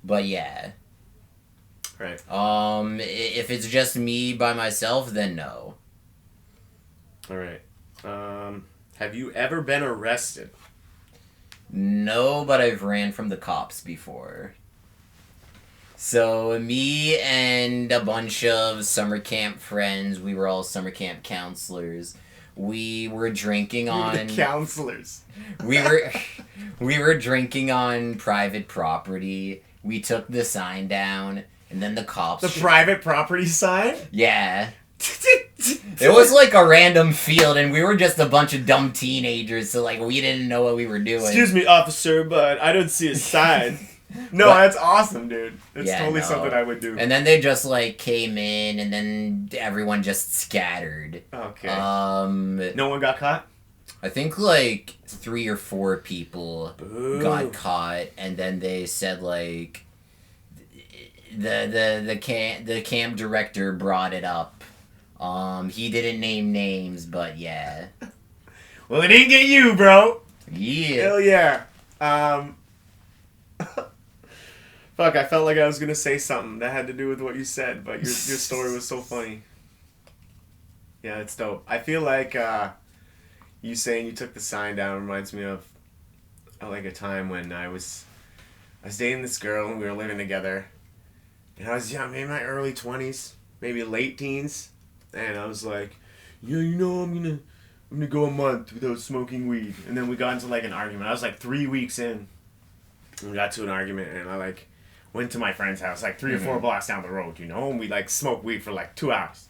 But yeah. Right. If it's just me by myself, then no. All right. Have you ever been arrested? No, but I've ran from the cops before. So me and a bunch of summer camp friends, we were all summer camp counselors. We were drinking on... The counselors. We were drinking on private property. We took the sign down, and then the cops... The private property sign? Yeah. It was like a random field, and we were just a bunch of dumb teenagers, so like we didn't know what we were doing. Excuse me, officer, but I don't see a sign. No, that's awesome, dude. It's totally something I would do. And then they just like came in, and then everyone just scattered. Okay. No one got caught? I think like 3 or 4 people got caught, and then they said like the camp director brought it up. He didn't name names, but yeah. Well, it didn't get you, bro. Yeah. Hell yeah. Fuck, I felt like I was gonna say something that had to do with what you said, but your story was so funny. Yeah, it's dope. I feel like you saying you took the sign down reminds me of like a time when I was dating this girl and we were living together, and I was young, maybe in my early 20s, maybe late teens, and I was like, yeah, you know, I'm gonna go a month without smoking weed, and then we got into like an argument. I was like 3 weeks in, and we got to an argument, and I like went to my friend's house like 3 or 4 blocks down the road, you know, and we like smoked weed for like 2 hours.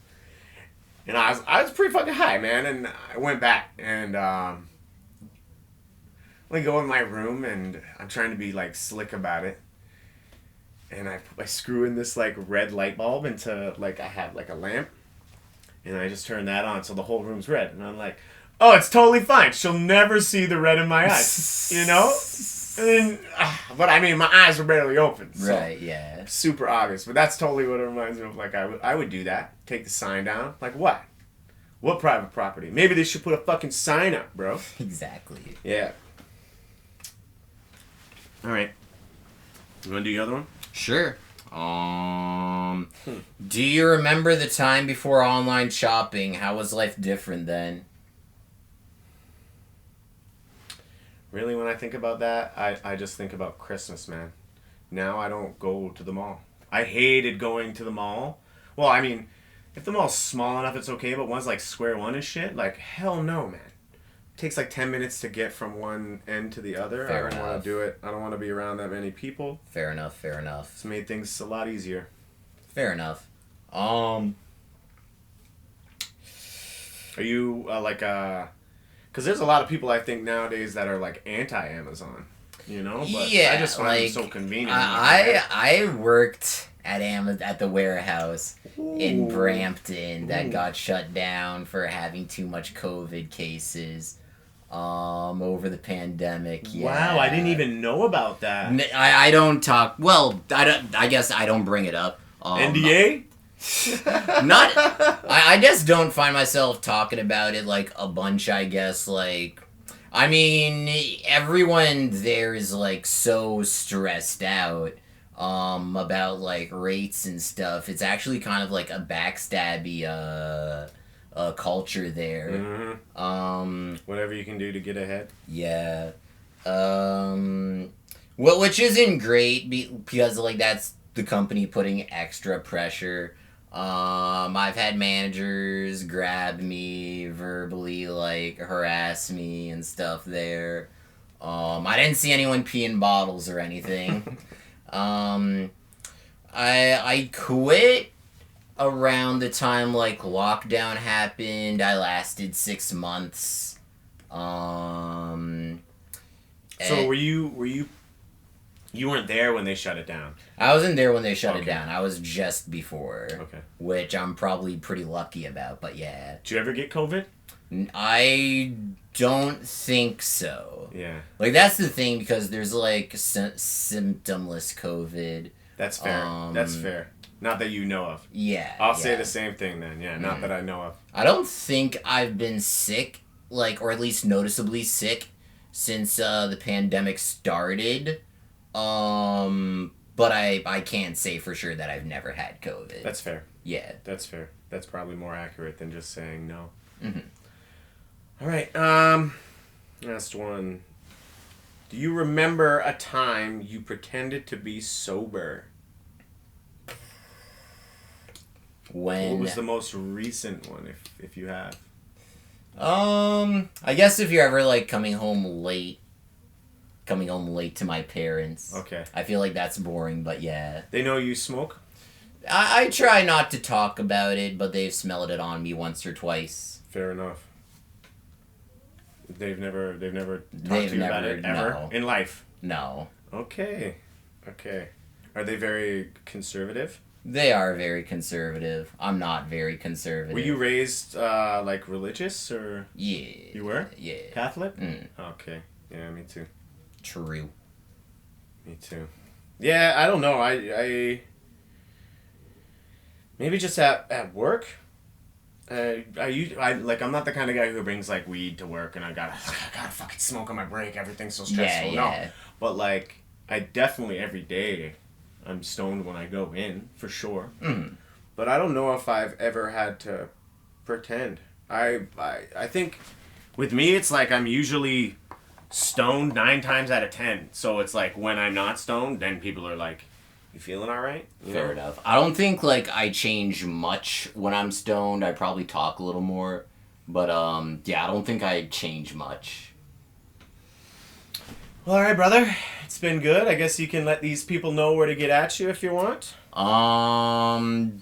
And I was pretty fucking high, man, and I went back and I go in my room and I'm trying to be like slick about it. And I screw in this like red light bulb into like I had like a lamp, and I just turn that on so the whole room's red, and I'm like, oh, it's totally fine. She'll never see the red in my eyes, you know? And then, but I mean, my eyes were barely open. So right, yeah. Super obvious. But that's totally what it reminds me of. Like, I would do that. Take the sign down. Like, what? What private property? Maybe they should put a fucking sign up, bro. Exactly. Yeah. All right. You want to do the other one? Sure. Do you remember the time before online shopping? How was life different then? Really, when I think about that, I just think about Christmas, man. Now I don't go to the mall. I hated going to the mall. Well, I mean, if the mall's small enough, it's okay, but one's like square one and shit, like, hell no, man. It takes like 10 minutes to get from one end to the other. Fair I don't enough. want to do it. I don't want to be around that many people. Fair enough. It's made things a lot easier. Fair enough. Are you because there's a lot of people I think nowadays that are like anti-Amazon, you know? But yeah, I just find like, it so convenient. I worked at the warehouse in Ooh. Brampton that Ooh. got shut down for having too much COVID cases over the pandemic. Yeah. Wow, I didn't even know about that. I don't talk. Well, I guess I don't bring it up. NDA? I just don't find myself talking about it like a bunch, I guess. Like, I mean, everyone there is like so stressed out about like rates and stuff. It's actually kind of like a backstabby culture there. Mm-hmm. Whatever you can do to get ahead. Yeah. Well, which isn't great because like that's the company putting extra pressure. I've had managers grab me, verbally like harass me and stuff there. I didn't see anyone pee in bottles or anything. I quit around the time like lockdown happened. I lasted 6 months. So were you weren't there when they shut it down? I wasn't there when they shut it down. I was just before. Okay. Which I'm probably pretty lucky about, but yeah. Did you ever get COVID? I don't think so. Yeah. Like, that's the thing, because there's, like, symptomless COVID. That's fair. That's fair. Not that you know of. Yeah. I'll say the same thing then. Yeah, not that I know of. I don't think I've been sick, like, or at least noticeably sick, since the pandemic started. But I can't say for sure that I've never had COVID. That's fair. Yeah. That's fair. That's probably more accurate than just saying no. Mm-hmm. All right. Last one. Do you remember a time you pretended to be sober? What was the most recent one, if you have? I guess if you're ever, like, coming home late to my parents. Okay. I feel like that's boring, but yeah. They know you smoke? I try not to talk about it, but they've smelled it on me once or twice. Fair enough. They've never talked to you about it ever? No. In life? No. Okay. Are they very conservative? They are very conservative. I'm not very conservative. Were you raised, like, religious, or? Yeah. You were? Yeah. Catholic? Mm. Okay. Yeah, me too. True. Me too. Yeah, I don't know. I maybe just at work. I'm not the kind of guy who brings like weed to work and I gotta fucking smoke on my break. Everything's so stressful. Yeah. No, but like I definitely every day I'm stoned when I go in for sure. Mm. But I don't know if I've ever had to pretend. I think with me it's like I'm usually stoned 9 times out of 10. So it's like when I'm not stoned, then people are like, "You feeling all right?" Fair enough. I don't think like I change much when I'm stoned. I probably talk a little more, but yeah, I don't think I change much. Well, all right, brother. It's been good. I guess you can let these people know where to get at you if you want.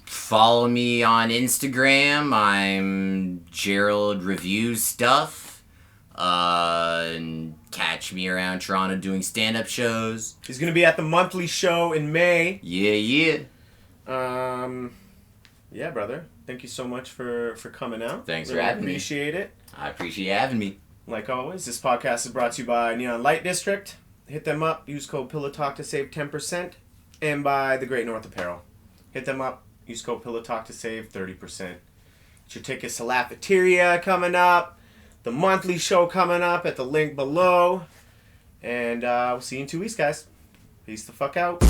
Follow me on Instagram. I'm Gerald Reviews Stuff. And catch me around Toronto doing stand-up shows. He's gonna be at the monthly show in May. Yeah. Yeah, brother. Thank you so much for coming out. Thanks for having me. Appreciate it. I appreciate you having me. Like always, this podcast is brought to you by Neon Light District. Hit them up. Use code PillowTalk to save 10%. And by the Great North Apparel. Hit them up. Use code PillowTalk to save 30%. Get your tickets to Lafiteria coming up. The monthly show coming up at the link below. And we'll see you in 2 weeks, guys. Peace the fuck out.